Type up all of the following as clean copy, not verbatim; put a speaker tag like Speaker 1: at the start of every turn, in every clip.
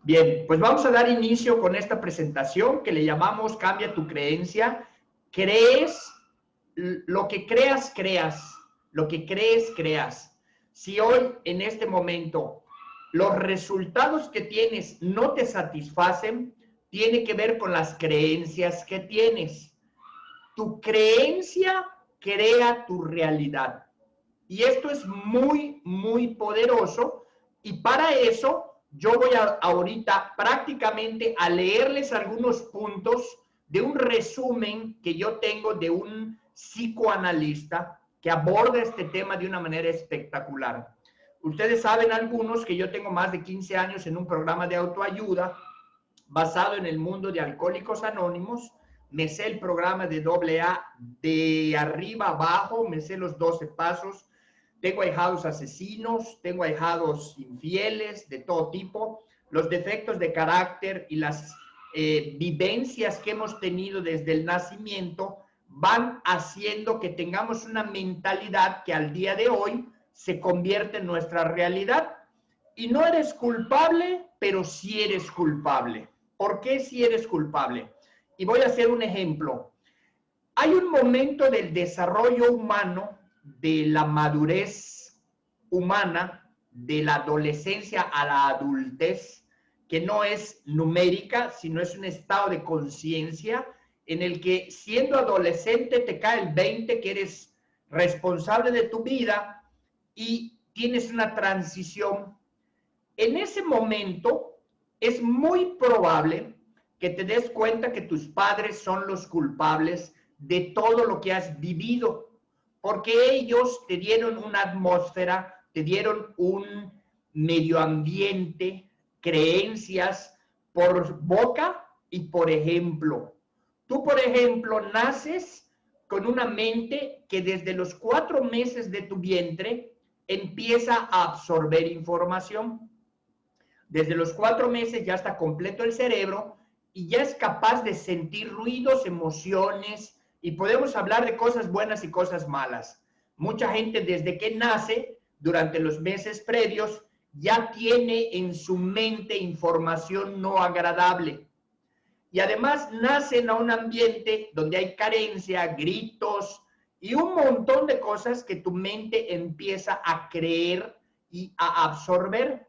Speaker 1: Bien, pues vamos a dar inicio con esta presentación que le llamamos Cambia tu creencia. Crees, lo que creas, creas. Lo que crees, creas. Si hoy, en este momento, los resultados que tienes no te satisfacen, tiene que ver con las creencias que tienes. Tu creencia crea tu realidad. Y esto es muy, muy poderoso. Y para eso yo voy ahorita prácticamente a leerles algunos puntos de un resumen que yo tengo de un psicoanalista que aborda este tema de una manera espectacular. Ustedes saben algunos que yo tengo más de 15 años en un programa de autoayuda basado en el mundo de Alcohólicos Anónimos. Me sé el programa de AA de arriba abajo, me sé los 12 pasos. Tengo ahijados asesinos, tengo ahijados infieles de todo tipo. Los defectos de carácter y las vivencias que hemos tenido desde el nacimiento van haciendo que tengamos una mentalidad que al día de hoy se convierte en nuestra realidad. Y no eres culpable, pero sí eres culpable. ¿Por qué si eres culpable? Y voy a hacer un ejemplo. Hay un momento del desarrollo humano, de la madurez humana, de la adolescencia a la adultez, que no es numérica, sino es un estado de conciencia en el que siendo adolescente te cae el 20 que eres responsable de tu vida y tienes una transición. En ese momento es muy probable que te des cuenta que tus padres son los culpables de todo lo que has vivido, porque ellos te dieron una atmósfera, te dieron un medio ambiente, creencias por boca y por ejemplo. Tú, por ejemplo, naces con una mente que desde los 4 meses de tu vientre empieza a absorber información. Desde los 4 meses ya está completo el cerebro y ya es capaz de sentir ruidos, emociones, y podemos hablar de cosas buenas y cosas malas. Mucha gente desde que nace, durante los meses previos, ya tiene en su mente información no agradable. Y además nacen a un ambiente donde hay carencia, gritos y un montón de cosas que tu mente empieza a creer y a absorber.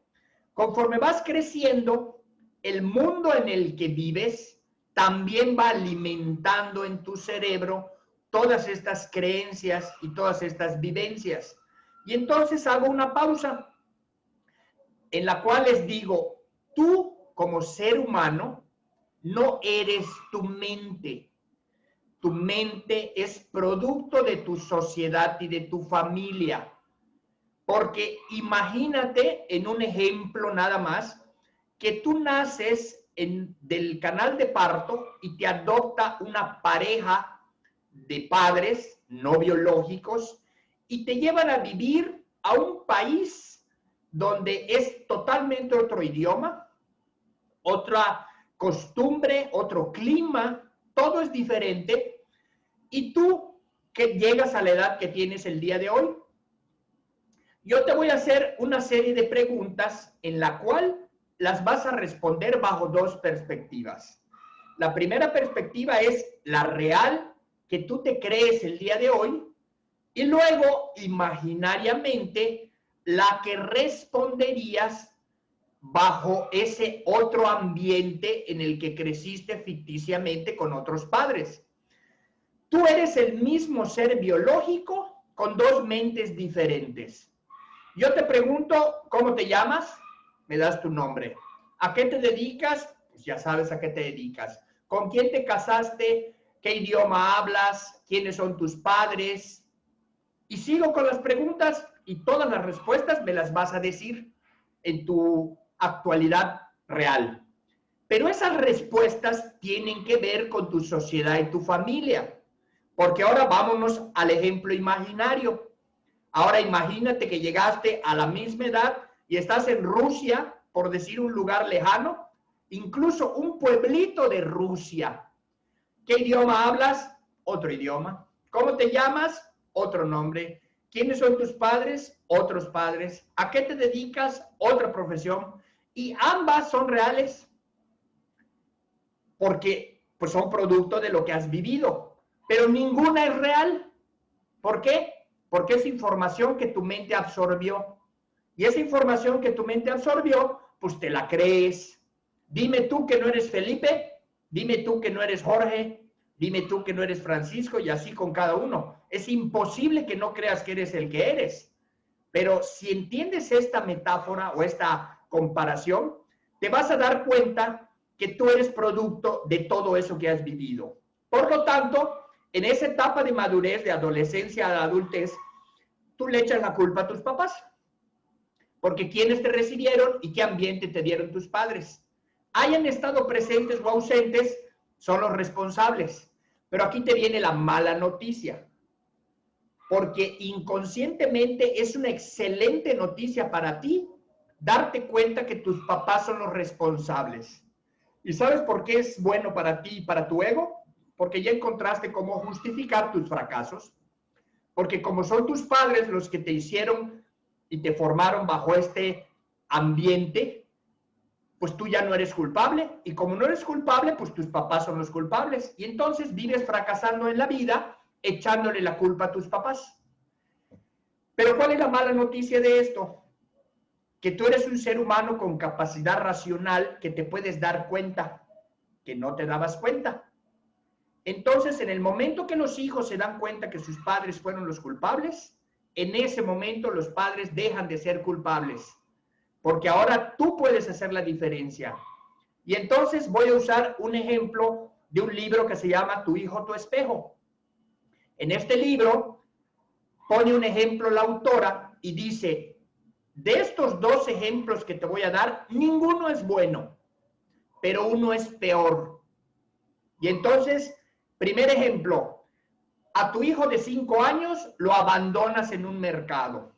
Speaker 1: Conforme vas creciendo, el mundo en el que vives también va alimentando en tu cerebro todas estas creencias y todas estas vivencias. Y entonces hago una pausa en la cual les digo, tú como ser humano no eres tu mente. Tu mente es producto de tu sociedad y de tu familia. Porque imagínate en un ejemplo nada más, que tú naces del canal de parto y te adopta una pareja de padres no biológicos y te llevan a vivir a un país donde es totalmente otro idioma, otra costumbre, otro clima, todo es diferente. Y tú que llegas a la edad que tienes el día de hoy, yo te voy a hacer una serie de preguntas en la cual las vas a responder bajo dos perspectivas. La primera perspectiva es la real que tú te crees el día de hoy y luego imaginariamente la que responderías bajo ese otro ambiente en el que creciste ficticiamente con otros padres. Tú eres el mismo ser biológico con dos mentes diferentes. Yo te pregunto, ¿cómo te llamas? Me das tu nombre. ¿A qué te dedicas? Pues ya sabes a qué te dedicas. ¿Con quién te casaste? ¿Qué idioma hablas? ¿Quiénes son tus padres? Y sigo con las preguntas y todas las respuestas me las vas a decir en tu actualidad real. Pero esas respuestas tienen que ver con tu sociedad y tu familia. Porque ahora vámonos al ejemplo imaginario. Ahora imagínate que llegaste a la misma edad y estás en Rusia, por decir un lugar lejano, incluso un pueblito de Rusia. ¿Qué idioma hablas? Otro idioma. ¿Cómo te llamas? Otro nombre. ¿Quiénes son tus padres? Otros padres. ¿A qué te dedicas? Otra profesión. Y ambas son reales porque pues, son producto de lo que has vivido, pero ninguna es real. ¿Por qué? Porque es información que tu mente absorbió. Y esa información que tu mente absorbió, pues te la crees. Dime tú que no eres Felipe, dime tú que no eres Jorge, dime tú que no eres Francisco, y así con cada uno. Es imposible que no creas que eres el que eres. Pero si entiendes esta metáfora o esta comparación, te vas a dar cuenta que tú eres producto de todo eso que has vivido. Por lo tanto, en esa etapa de madurez, de adolescencia a adultez, tú le echas la culpa a tus papás. Porque quiénes te recibieron y qué ambiente te dieron tus padres. Hayan estado presentes o ausentes, son los responsables. Pero aquí te viene la mala noticia. Porque inconscientemente es una excelente noticia para ti darte cuenta que tus papás son los responsables. ¿Y sabes por qué es bueno para ti y para tu ego? Porque ya encontraste cómo justificar tus fracasos. Porque como son tus padres los que te hicieron y te formaron bajo este ambiente, pues tú ya no eres culpable. Y como no eres culpable, pues tus papás son los culpables. Y entonces vives fracasando en la vida echándole la culpa a tus papás. Pero ¿cuál es la mala noticia de esto? Que tú eres un ser humano con capacidad racional que te puedes dar cuenta, que no te dabas cuenta. Entonces, en el momento que los hijos se dan cuenta que sus padres fueron los culpables, en ese momento los padres dejan de ser culpables, porque ahora tú puedes hacer la diferencia. Y entonces voy a usar un ejemplo de un libro que se llama Tu hijo, tu espejo. En este libro pone un ejemplo la autora y dice, de estos dos ejemplos que te voy a dar, ninguno es bueno, pero uno es peor. Y entonces, primer ejemplo, a tu hijo de 5 años lo abandonas en un mercado.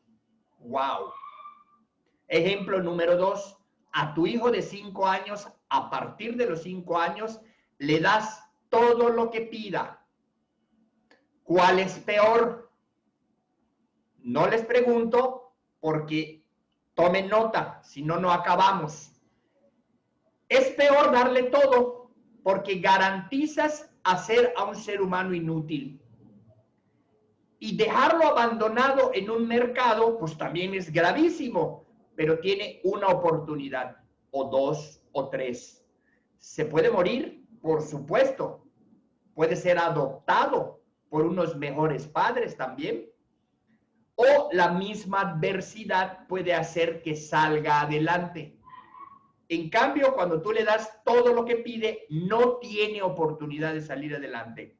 Speaker 1: ¡Wow! Ejemplo número 2, a tu hijo de 5 años, a partir de los 5 años, le das todo lo que pida. ¿Cuál es peor? No les pregunto porque tomen nota, si no, no acabamos. Es peor darle todo porque garantizas hacer a un ser humano inútil. Y dejarlo abandonado en un mercado, pues también es gravísimo, pero tiene una oportunidad, o 2, o 3. ¿Se puede morir? Por supuesto. Puede ser adoptado por unos mejores padres también. O la misma adversidad puede hacer que salga adelante. En cambio, cuando tú le das todo lo que pide, no tiene oportunidad de salir adelante.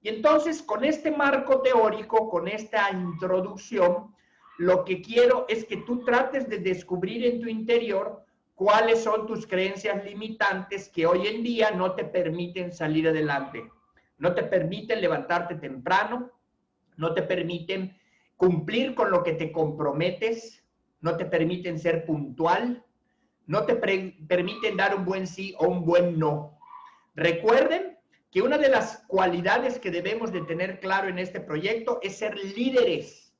Speaker 1: Y entonces, con este marco teórico, con esta introducción, lo que quiero es que tú trates de descubrir en tu interior cuáles son tus creencias limitantes que hoy en día no te permiten salir adelante. No te permiten levantarte temprano, no te permiten cumplir con lo que te comprometes, no te permiten ser puntual, no te permiten dar un buen sí o un buen no. Recuerden que una de las cualidades que debemos de tener claro en este proyecto es ser líderes,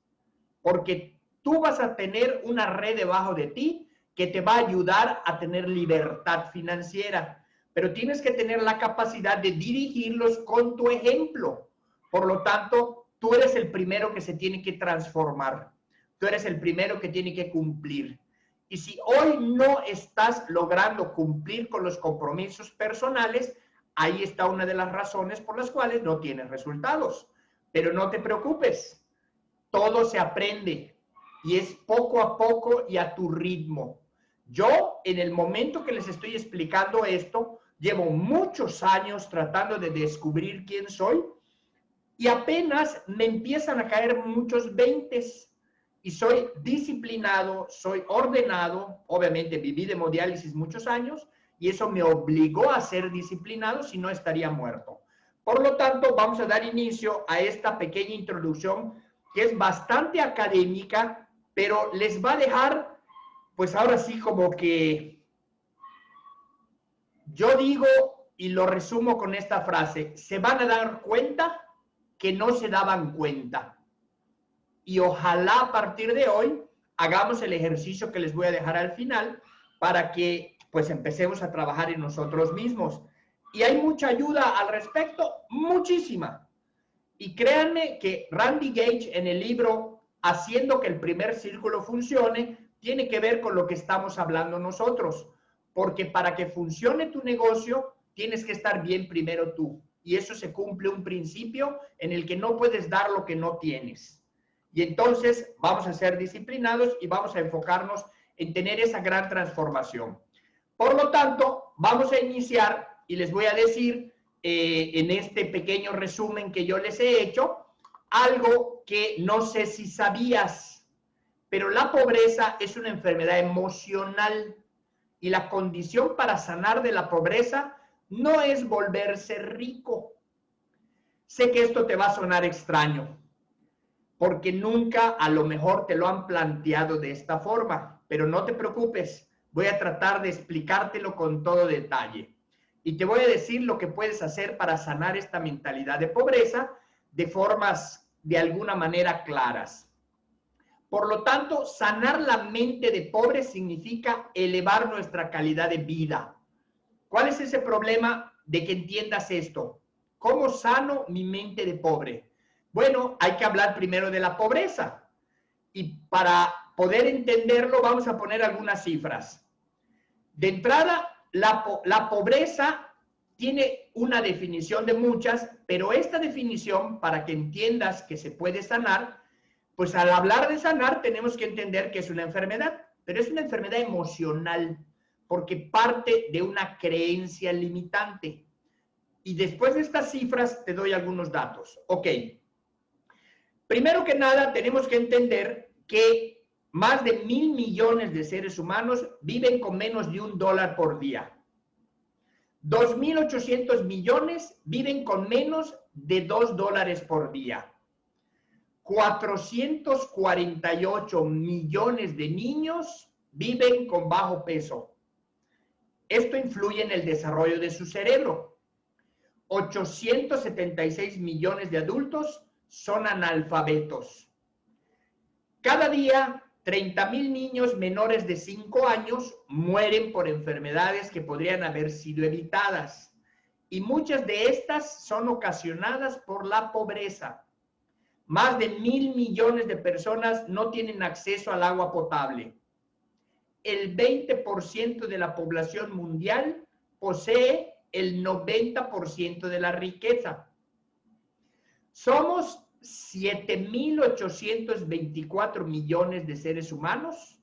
Speaker 1: porque tú vas a tener una red debajo de ti que te va a ayudar a tener libertad financiera, pero tienes que tener la capacidad de dirigirlos con tu ejemplo. Por lo tanto, tú eres el primero que se tiene que transformar, tú eres el primero que tiene que cumplir. Y si hoy no estás logrando cumplir con los compromisos personales, ahí está una de las razones por las cuales no tienes resultados. Pero no te preocupes, todo se aprende y es poco a poco y a tu ritmo. Yo, en el momento que les estoy explicando esto, llevo muchos años tratando de descubrir quién soy y apenas me empiezan a caer muchos 20s. Y soy disciplinado, soy ordenado, obviamente viví de hemodiálisis muchos años y eso me obligó a ser disciplinado, si no estaría muerto. Por lo tanto, vamos a dar inicio a esta pequeña introducción que es bastante académica, pero les va a dejar, pues ahora sí como que yo digo y lo resumo con esta frase, se van a dar cuenta que no se daban cuenta. Y ojalá a partir de hoy hagamos el ejercicio que les voy a dejar al final para que pues empecemos a trabajar en nosotros mismos. Y hay mucha ayuda al respecto, muchísima. Y créanme que Randy Gage en el libro Haciendo que el primer círculo funcione, tiene que ver con lo que estamos hablando nosotros. Porque para que funcione tu negocio, tienes que estar bien primero tú. Y eso se cumple un principio en el que no puedes dar lo que no tienes. Y entonces vamos a ser disciplinados y vamos a enfocarnos en tener esa gran transformación. Por lo tanto, vamos a iniciar y les voy a decir en este pequeño resumen que yo les he hecho, algo que no sé si sabías, pero la pobreza es una enfermedad emocional y la condición para sanar de la pobreza no es volverse rico. Sé que esto te va a sonar extraño, porque nunca a lo mejor te lo han planteado de esta forma, pero no te preocupes, voy a tratar de explicártelo con todo detalle. Y te voy a decir lo que puedes hacer para sanar esta mentalidad de pobreza de formas de alguna manera claras. Por lo tanto, sanar la mente de pobre significa elevar nuestra calidad de vida. ¿Cuál es ese problema de que entiendas esto? ¿Cómo sano mi mente de pobre? Bueno, hay que hablar primero de la pobreza. Y para poder entenderlo, vamos a poner algunas cifras. De entrada, la pobreza tiene una definición de muchas, pero esta definición, para que entiendas que se puede sanar, pues al hablar de sanar tenemos que entender que es una enfermedad, pero es una enfermedad emocional, porque parte de una creencia limitante. Y después de estas cifras te doy algunos datos. Ok. Primero que nada, tenemos que entender que más de 1.000 millones de seres humanos viven con menos de $1 por día. 2.800 millones viven con menos de $2 por día. 448 millones de niños viven con bajo peso. Esto influye en el desarrollo de su cerebro. 876 millones de adultos son analfabetos. Cada día, 30,000 niños menores de 5 años mueren por enfermedades que podrían haber sido evitadas. Y muchas de estas son ocasionadas por la pobreza. Más de 1.000 millones de personas no tienen acceso al agua potable. El 20% de la población mundial posee el 90% de la riqueza. Somos 7.824 millones de seres humanos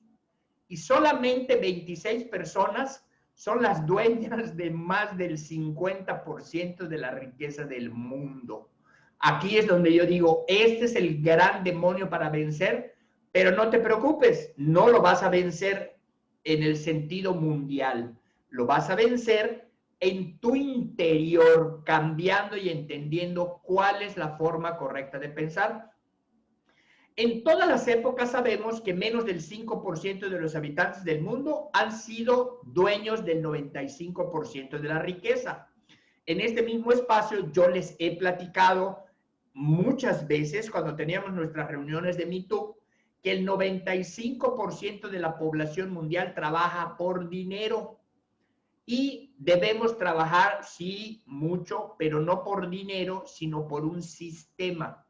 Speaker 1: y solamente 26 personas son las dueñas de más del 50% de la riqueza del mundo. Aquí es donde yo digo, este es el gran demonio para vencer, pero no te preocupes, no lo vas a vencer en el sentido mundial, lo vas a vencer en tu interior, cambiando y entendiendo cuál es la forma correcta de pensar. En todas las épocas sabemos que menos del 5% de los habitantes del mundo han sido dueños del 95% de la riqueza. En este mismo espacio yo les he platicado muchas veces cuando teníamos nuestras reuniones de Meetup que el 95% de la población mundial trabaja por dinero. Y debemos trabajar, sí, mucho, pero no por dinero, sino por un sistema.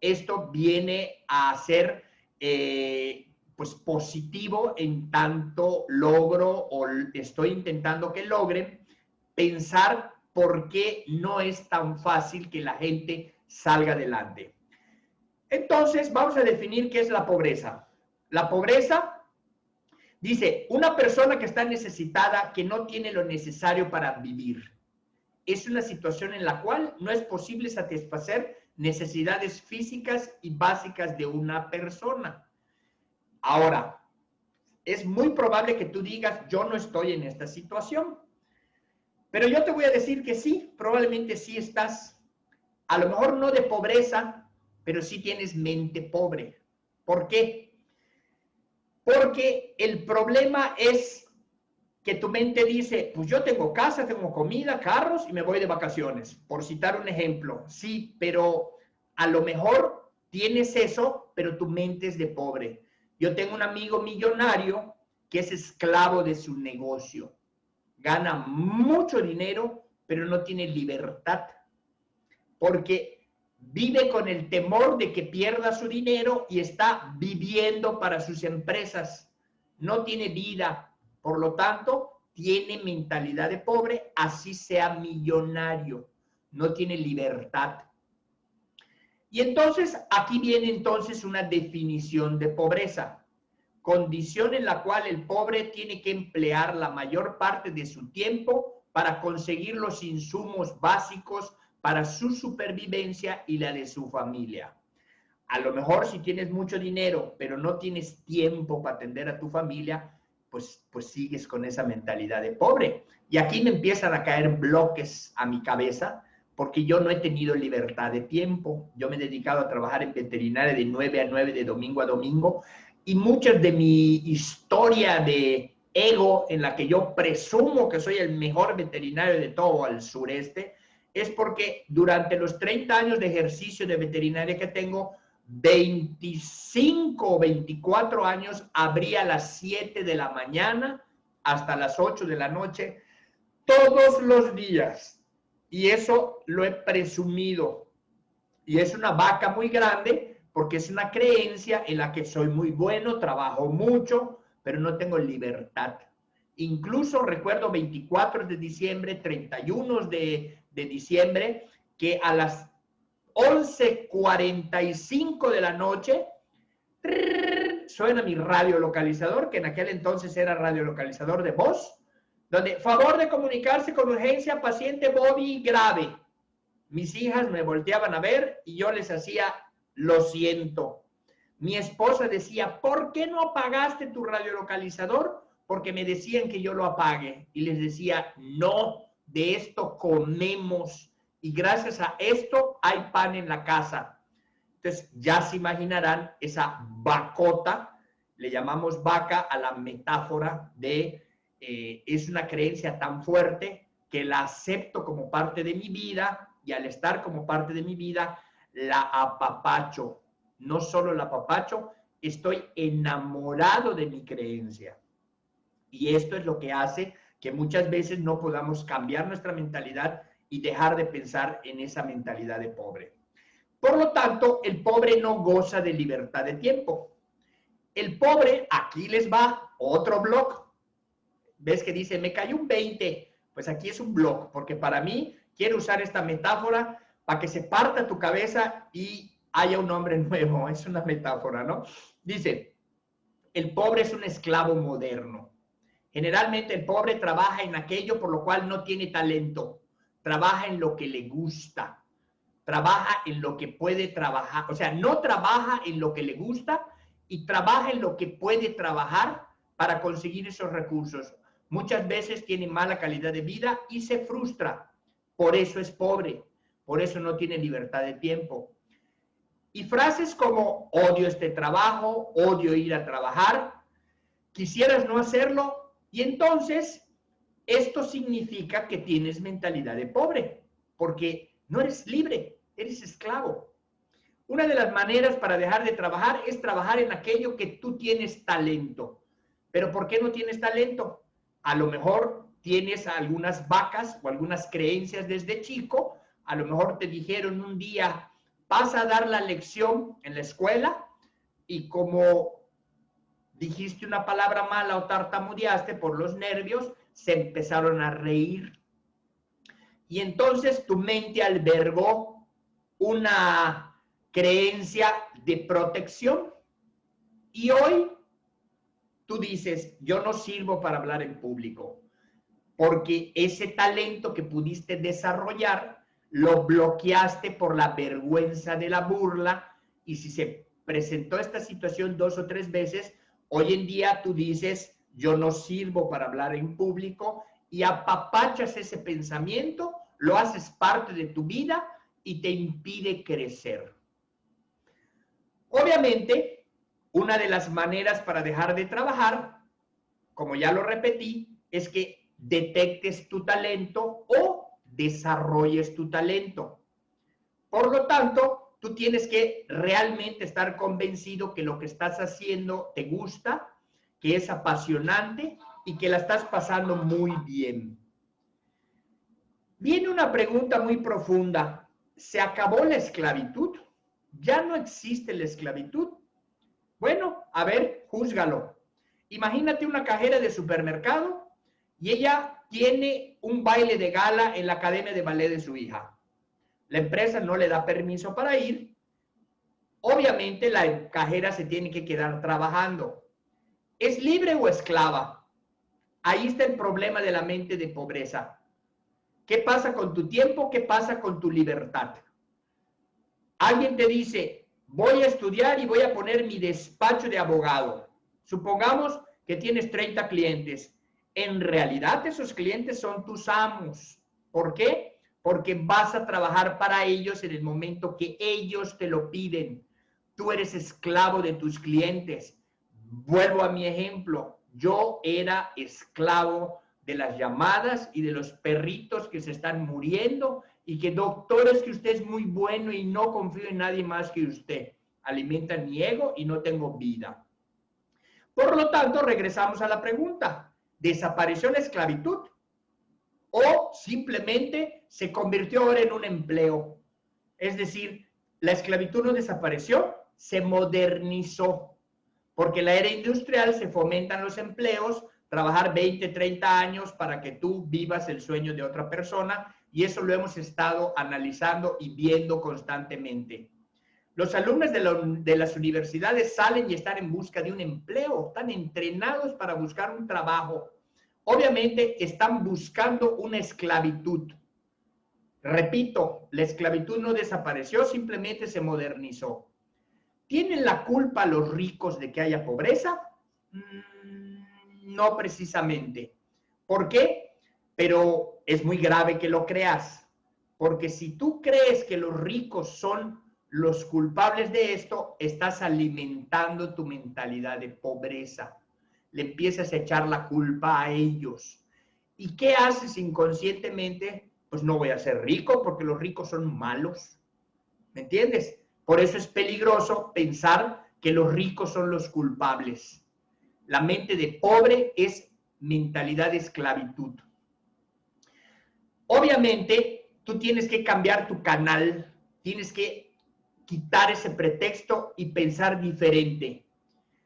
Speaker 1: Esto viene a ser pues positivo en tanto logro o estoy intentando que logren pensar por qué no es tan fácil que la gente salga adelante. Entonces, vamos a definir qué es la pobreza. La pobreza dice, una persona que está necesitada, que no tiene lo necesario para vivir. Es una situación en la cual no es posible satisfacer necesidades físicas y básicas de una persona. Ahora, es muy probable que tú digas, yo no estoy en esta situación. Pero yo te voy a decir que sí, probablemente sí estás. A lo mejor no de pobreza, pero sí tienes mente pobre. ¿Por qué? Porque el problema es que tu mente dice, pues yo tengo casa, tengo comida, carros y me voy de vacaciones, por citar un ejemplo. Sí, pero a lo mejor tienes eso, pero tu mente es de pobre. Yo tengo un amigo millonario que es esclavo de su negocio. Gana mucho dinero, pero no tiene libertad, porque vive con el temor de que pierda su dinero y está viviendo para sus empresas. No tiene vida, por lo tanto, tiene mentalidad de pobre, así sea millonario. No tiene libertad. Y entonces, aquí viene entonces una definición de pobreza. Condición en la cual el pobre tiene que emplear la mayor parte de su tiempo para conseguir los insumos básicos para su supervivencia y la de su familia. A lo mejor si tienes mucho dinero, pero no tienes tiempo para atender a tu familia, pues sigues con esa mentalidad de pobre. Y aquí me empiezan a caer bloques a mi cabeza, porque yo no he tenido libertad de tiempo. Yo me he dedicado a trabajar en veterinaria de 9 a 9, de domingo a domingo, y muchas de mi historia de ego, en la que yo presumo que soy el mejor veterinario de todo el sureste, es porque durante los 30 años de ejercicio de veterinaria que tengo, 25 o 24 años, abría a las 7 de la mañana hasta las 8 de la noche, todos los días. Y eso lo he presumido. Y es una vaca muy grande, porque es una creencia en la que soy muy bueno, trabajo mucho, pero no tengo libertad. Incluso recuerdo 24 de diciembre, 31 de diciembre, que a las 11:45 de la noche suena mi radiolocalizador, que en aquel entonces era radiolocalizador de voz, donde favor de comunicarse con urgencia, paciente Bobby grave. Mis hijas me volteaban a ver y yo les hacía, lo siento. Mi esposa decía, ¿por qué no apagaste tu radiolocalizador? Porque me decían que yo lo apague. Y les decía, no, de esto comemos. Y gracias a esto hay pan en la casa. Entonces, ya se imaginarán esa vacota, le llamamos vaca a la metáfora de, es una creencia tan fuerte que la acepto como parte de mi vida, y al estar como parte de mi vida, la apapacho. No solo la apapacho, estoy enamorado de mi creencia. Y esto es lo que hace que muchas veces no podamos cambiar nuestra mentalidad y dejar de pensar en esa mentalidad de pobre. Por lo tanto, el pobre no goza de libertad de tiempo. El pobre, aquí les va otro blog. ¿Ves que dice, me cayó un 20? Pues aquí es un blog, porque para mí quiero usar esta metáfora para que se parta tu cabeza y haya un hombre nuevo. Es una metáfora, ¿no? Dice, el pobre es un esclavo moderno. Generalmente el pobre trabaja en aquello por lo cual no tiene talento. Trabaja en lo que le gusta. Trabaja en lo que puede trabajar. O sea, no trabaja en lo que le gusta y trabaja en lo que puede trabajar para conseguir esos recursos. Muchas veces tiene mala calidad de vida y se frustra. Por eso es pobre. Por eso no tiene libertad de tiempo. Y frases como odio este trabajo, odio ir a trabajar, quisieras no hacerlo, y entonces esto significa que tienes mentalidad de pobre, porque no eres libre, eres esclavo. Una de las maneras para dejar de trabajar es trabajar en aquello que tú tienes talento. Pero ¿por qué no tienes talento? A lo mejor tienes algunas vacas o algunas creencias desde chico. A lo mejor te dijeron un día, vas a dar la lección en la escuela, y como dijiste una palabra mala o tartamudeaste por los nervios, se empezaron a reír. Y entonces tu mente albergó una creencia de protección. Y hoy tú dices, yo no sirvo para hablar en público, porque ese talento que pudiste desarrollar lo bloqueaste por la vergüenza de la burla, y si se presentó esta situación 2 o 3 veces, hoy en día tú dices, yo no sirvo para hablar en público, y apapachas ese pensamiento, lo haces parte de tu vida y te impide crecer. Obviamente, una de las maneras para dejar de trabajar, como ya lo repetí, es que detectes tu talento o desarrolles tu talento. Por lo tanto, tú tienes que realmente estar convencido que lo que estás haciendo te gusta, que es apasionante y que la estás pasando muy bien. Viene una pregunta muy profunda. ¿Se acabó la esclavitud? ¿Ya no existe la esclavitud? Bueno, a ver, júzgalo. Imagínate una cajera de supermercado y ella tiene un baile de gala en la academia de ballet de su hija. La empresa no le da permiso para ir. Obviamente la cajera se tiene que quedar trabajando. ¿Es libre o esclava? Ahí está el problema de la mente de pobreza. ¿Qué pasa con tu tiempo? ¿Qué pasa con tu libertad? Alguien te dice, voy a estudiar y voy a poner mi despacho de abogado. Supongamos que tienes 30 clientes. En realidad esos clientes son tus amos. ¿Por qué? Porque vas a trabajar para ellos en el momento que ellos te lo piden. Tú eres esclavo de tus clientes. Vuelvo a mi ejemplo. Yo era esclavo de las llamadas y de los perritos que se están muriendo y que doctores que usted es muy bueno y no confío en nadie más que usted. Alimentan mi ego y no tengo vida. Por lo tanto, regresamos a la pregunta. ¿Desapareció la esclavitud? ¿O simplemente se convirtió ahora en un empleo? Es decir, la esclavitud no desapareció, se modernizó. Porque en la era industrial se fomentan los empleos, trabajar 20, 30 años para que tú vivas el sueño de otra persona, y eso lo hemos estado analizando y viendo constantemente. Los alumnos de las universidades salen y están en busca de un empleo, están entrenados para buscar un trabajo. Obviamente están buscando una esclavitud. Repito, la esclavitud no desapareció, simplemente se modernizó. ¿Tienen la culpa los ricos de que haya pobreza? No precisamente. ¿Por qué? Pero es muy grave que lo creas. Porque si tú crees que los ricos son los culpables de esto, estás alimentando tu mentalidad de pobreza. Le empiezas a echar la culpa a ellos. ¿Y qué haces inconscientemente? Pues no voy a ser rico porque los ricos son malos. ¿Me entiendes? Por eso es peligroso pensar que los ricos son los culpables. La mente de pobre es mentalidad de esclavitud. Obviamente, tú tienes que cambiar tu canal, tienes que quitar ese pretexto y pensar diferente.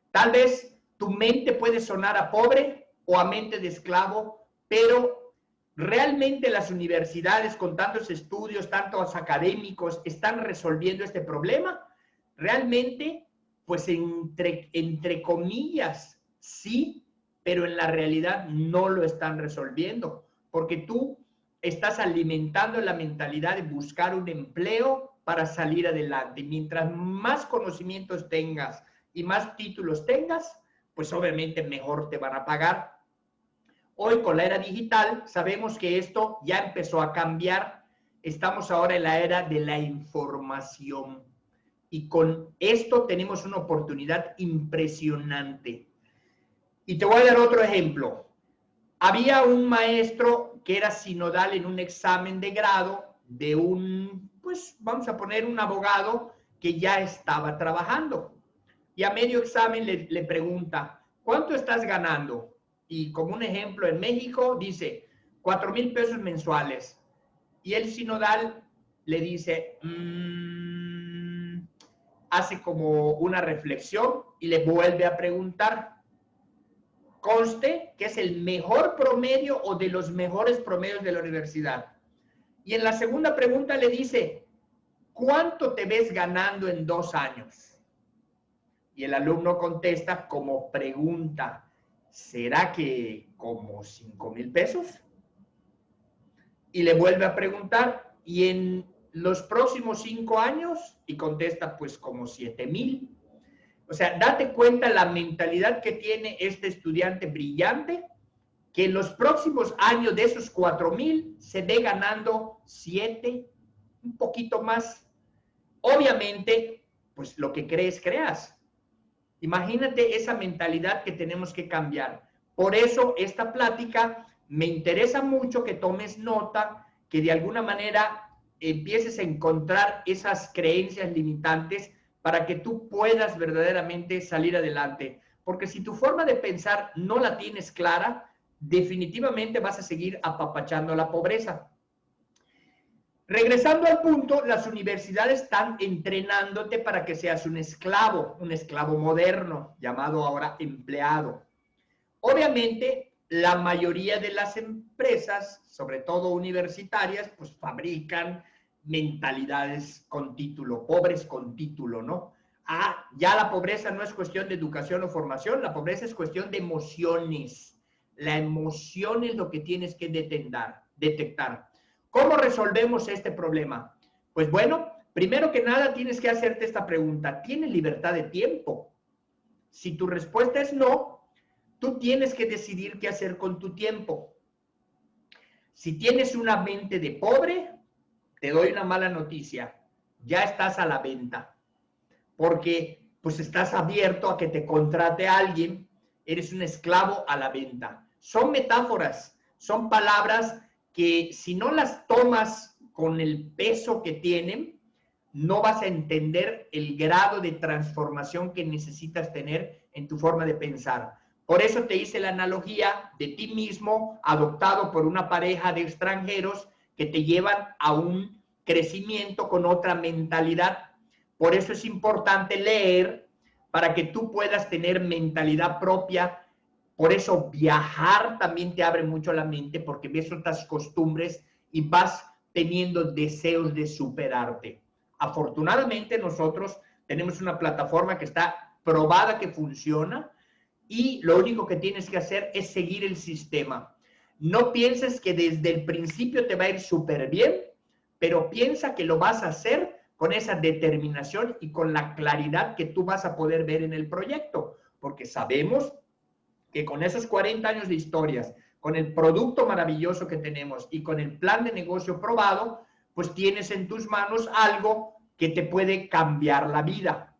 Speaker 1: Tal vez tu mente puede sonar a pobre o a mente de esclavo, pero realmente las universidades con tantos estudios, tantos académicos, están resolviendo este problema. Realmente, pues entre comillas, sí, pero en la realidad no lo están resolviendo, porque tú estás alimentando la mentalidad de buscar un empleo para salir adelante. Y mientras más conocimientos tengas y más títulos tengas, pues obviamente mejor te van a pagar. Hoy con la era digital sabemos que esto ya empezó a cambiar. Estamos ahora en la era de la información. Y con esto tenemos una oportunidad impresionante. Y te voy a dar otro ejemplo. Había un maestro que era sinodal en un examen de grado de pues vamos a poner un abogado que ya estaba trabajando. Y a medio examen le pregunta, ¿cuánto estás ganando? Y como un ejemplo, en México dice 4,000 pesos mensuales. Y el sinodal le dice, hace como una reflexión y le vuelve a preguntar. Conste que es el mejor promedio o de los mejores promedios de la universidad. Y en la segunda pregunta le dice, ¿cuánto te ves ganando en 2 años? Y el alumno contesta como pregunta, ¿será que como 5,000 pesos? Y le vuelve a preguntar, ¿y en los próximos 5 años? Y contesta, pues como 7,000. O sea, date cuenta la mentalidad que tiene este estudiante brillante, que en los próximos años de esos 4,000 se ve ganando 7, un poquito más. Obviamente, pues lo que crees, creas. Imagínate esa mentalidad que tenemos que cambiar. Por eso esta plática me interesa mucho que tomes nota, que de alguna manera empieces a encontrar esas creencias limitantes para que tú puedas verdaderamente salir adelante. Porque si tu forma de pensar no la tienes clara, definitivamente vas a seguir apapachando la pobreza. Regresando al punto, las universidades están entrenándote para que seas un esclavo moderno, llamado ahora empleado. Obviamente, la mayoría de las empresas, sobre todo universitarias, pues fabrican mentalidades con título, pobres con título, ¿no? Ah, ya la pobreza no es cuestión de educación o formación, la pobreza es cuestión de emociones. La emoción es lo que tienes que detectar. ¿Cómo resolvemos este problema? Pues bueno, primero que nada tienes que hacerte esta pregunta. ¿Tienes libertad de tiempo? Si tu respuesta es no, tú tienes que decidir qué hacer con tu tiempo. Si tienes una mente de pobre, te doy una mala noticia. Ya estás a la venta. Porque pues estás abierto a que te contrate alguien, eres un esclavo a la venta. Son metáforas, son palabras que si no las tomas con el peso que tienen, no vas a entender el grado de transformación que necesitas tener en tu forma de pensar. Por eso te hice la analogía de ti mismo adoptado por una pareja de extranjeros que te llevan a un crecimiento con otra mentalidad. Por eso es importante leer para que tú puedas tener mentalidad propia. Por eso viajar también te abre mucho la mente porque ves otras costumbres y vas teniendo deseos de superarte. Afortunadamente nosotros tenemos una plataforma que está probada que funciona y lo único que tienes que hacer es seguir el sistema. No pienses que desde el principio te va a ir súper bien, pero piensa que lo vas a hacer con esa determinación y con la claridad que tú vas a poder ver en el proyecto, porque sabemos que con esos 40 años de historias, con el producto maravilloso que tenemos y con el plan de negocio probado, pues tienes en tus manos algo que te puede cambiar la vida.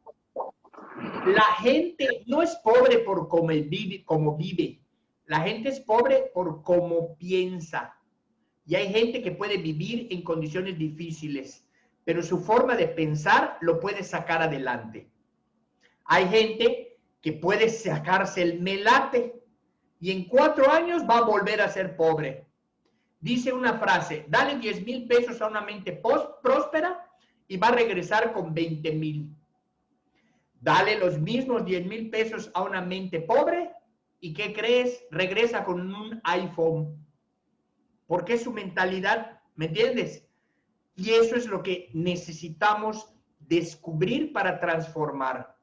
Speaker 1: La gente no es pobre por cómo vive. La gente es pobre por cómo piensa. Y hay gente que puede vivir en condiciones difíciles, pero su forma de pensar lo puede sacar adelante. Hay gente que puede sacarse el melate y en 4 años va a volver a ser pobre. Dice una frase, dale 10,000 pesos a una mente próspera y va a regresar con 20,000. Dale los mismos 10,000 pesos a una mente pobre y ¿qué crees? Regresa con un iPhone. Porque es su mentalidad, ¿me entiendes? Y eso es lo que necesitamos descubrir para transformar.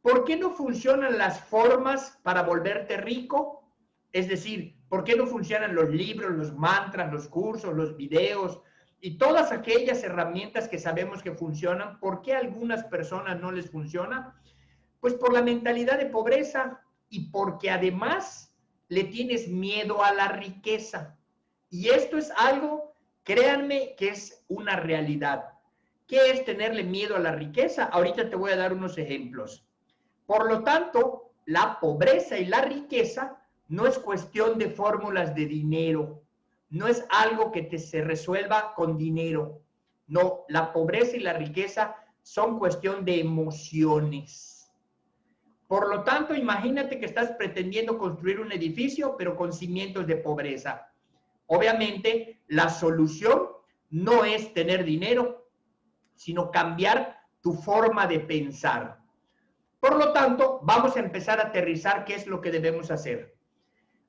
Speaker 1: ¿Por qué no funcionan las formas para volverte rico? Es decir, ¿por qué no funcionan los libros, los mantras, los cursos, los videos y todas aquellas herramientas que sabemos que funcionan? ¿Por qué a algunas personas no les funciona? Pues por la mentalidad de pobreza y porque además le tienes miedo a la riqueza. Y esto es algo, créanme, que es una realidad. ¿Qué es tenerle miedo a la riqueza? Ahorita te voy a dar unos ejemplos. Por lo tanto, la pobreza y la riqueza no es cuestión de fórmulas de dinero, no es algo que se resuelva con dinero. No, la pobreza y la riqueza son cuestión de emociones. Por lo tanto, imagínate que estás pretendiendo construir un edificio, pero con cimientos de pobreza. Obviamente, la solución no es tener dinero, sino cambiar tu forma de pensar. Por lo tanto, vamos a empezar a aterrizar qué es lo que debemos hacer.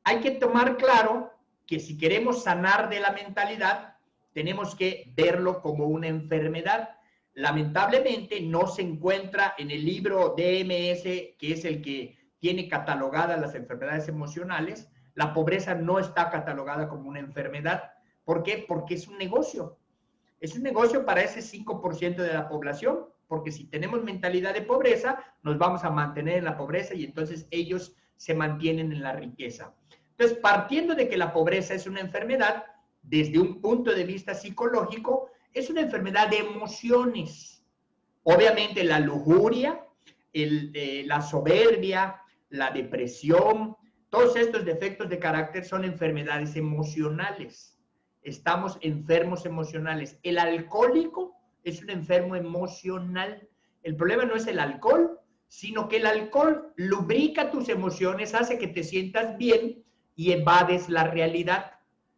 Speaker 1: Hay que tomar claro que si queremos sanar de la mentalidad, tenemos que verlo como una enfermedad. Lamentablemente no se encuentra en el libro DMS, que es el que tiene catalogadas las enfermedades emocionales. La pobreza no está catalogada como una enfermedad. ¿Por qué? Porque es un negocio. Es un negocio para ese 5% de la población, porque si tenemos mentalidad de pobreza, nos vamos a mantener en la pobreza y entonces ellos se mantienen en la riqueza. Entonces, partiendo de que la pobreza es una enfermedad, desde un punto de vista psicológico, es una enfermedad de emociones. Obviamente la lujuria, la soberbia, la depresión, todos estos defectos de carácter son enfermedades emocionales. Estamos enfermos emocionales. El alcohólico es un enfermo emocional. El problema no es el alcohol, sino que el alcohol lubrica tus emociones, hace que te sientas bien y evades la realidad.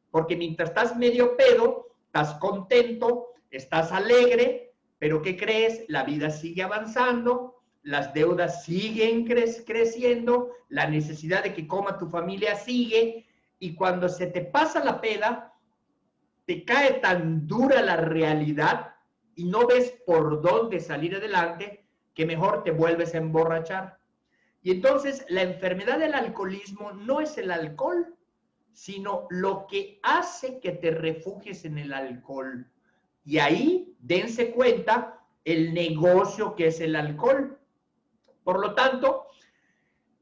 Speaker 1: Porque mientras estás medio pedo, estás contento, estás alegre, pero ¿qué crees? La vida sigue avanzando, las deudas siguen creciendo, la necesidad de que coma tu familia sigue, y cuando se te pasa la peda, te cae tan dura la realidad y no ves por dónde salir adelante, que mejor te vuelves a emborrachar. Y entonces la enfermedad del alcoholismo no es el alcohol, sino lo que hace que te refugies en el alcohol. Y ahí dense cuenta el negocio que es el alcohol. Por lo tanto,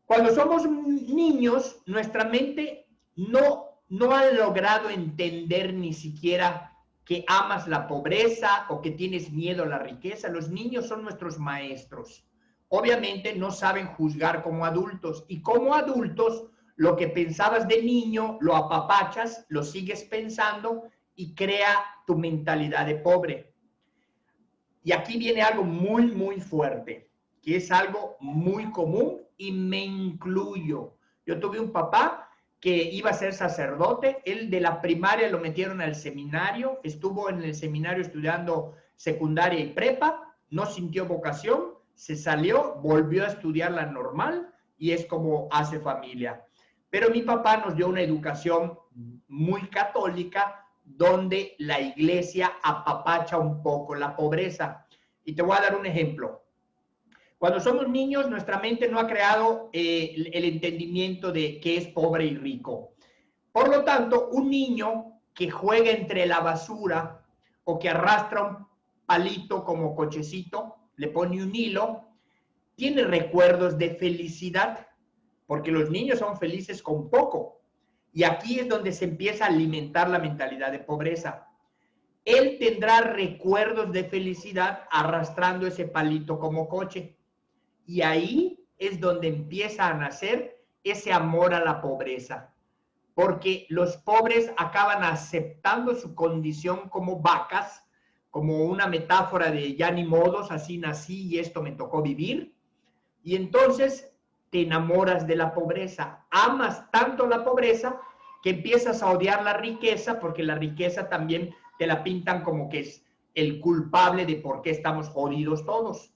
Speaker 1: cuando somos niños, nuestra mente no ha logrado entender ni siquiera que amas la pobreza o que tienes miedo a la riqueza. Los niños son nuestros maestros. Obviamente no saben juzgar como adultos, y como adultos lo que pensabas de niño lo apapachas, lo sigues pensando y crea tu mentalidad de pobre. Y aquí viene algo muy, muy fuerte, que es algo muy común y me incluyo. Yo tuve un papá que iba a ser sacerdote, él de la primaria lo metieron al seminario, estuvo en el seminario estudiando secundaria y prepa, no sintió vocación, se salió, volvió a estudiar la normal y es como hace familia. Pero mi papá nos dio una educación muy católica, donde la iglesia apapacha un poco la pobreza. Y te voy a dar un ejemplo. Cuando somos niños, nuestra mente no ha creado el entendimiento de qué es pobre y rico. Por lo tanto, un niño que juega entre la basura o que arrastra un palito como cochecito, le pone un hilo, tiene recuerdos de felicidad, porque los niños son felices con poco. Y aquí es donde se empieza a alimentar la mentalidad de pobreza. Él tendrá recuerdos de felicidad arrastrando ese palito como coche. Y ahí es donde empieza a nacer ese amor a la pobreza. Porque los pobres acaban aceptando su condición como vacas, como una metáfora de ya ni modos, así nací y esto me tocó vivir. Y entonces te enamoras de la pobreza, amas tanto la pobreza que empiezas a odiar la riqueza, porque la riqueza también te la pintan como que es el culpable de por qué estamos jodidos todos.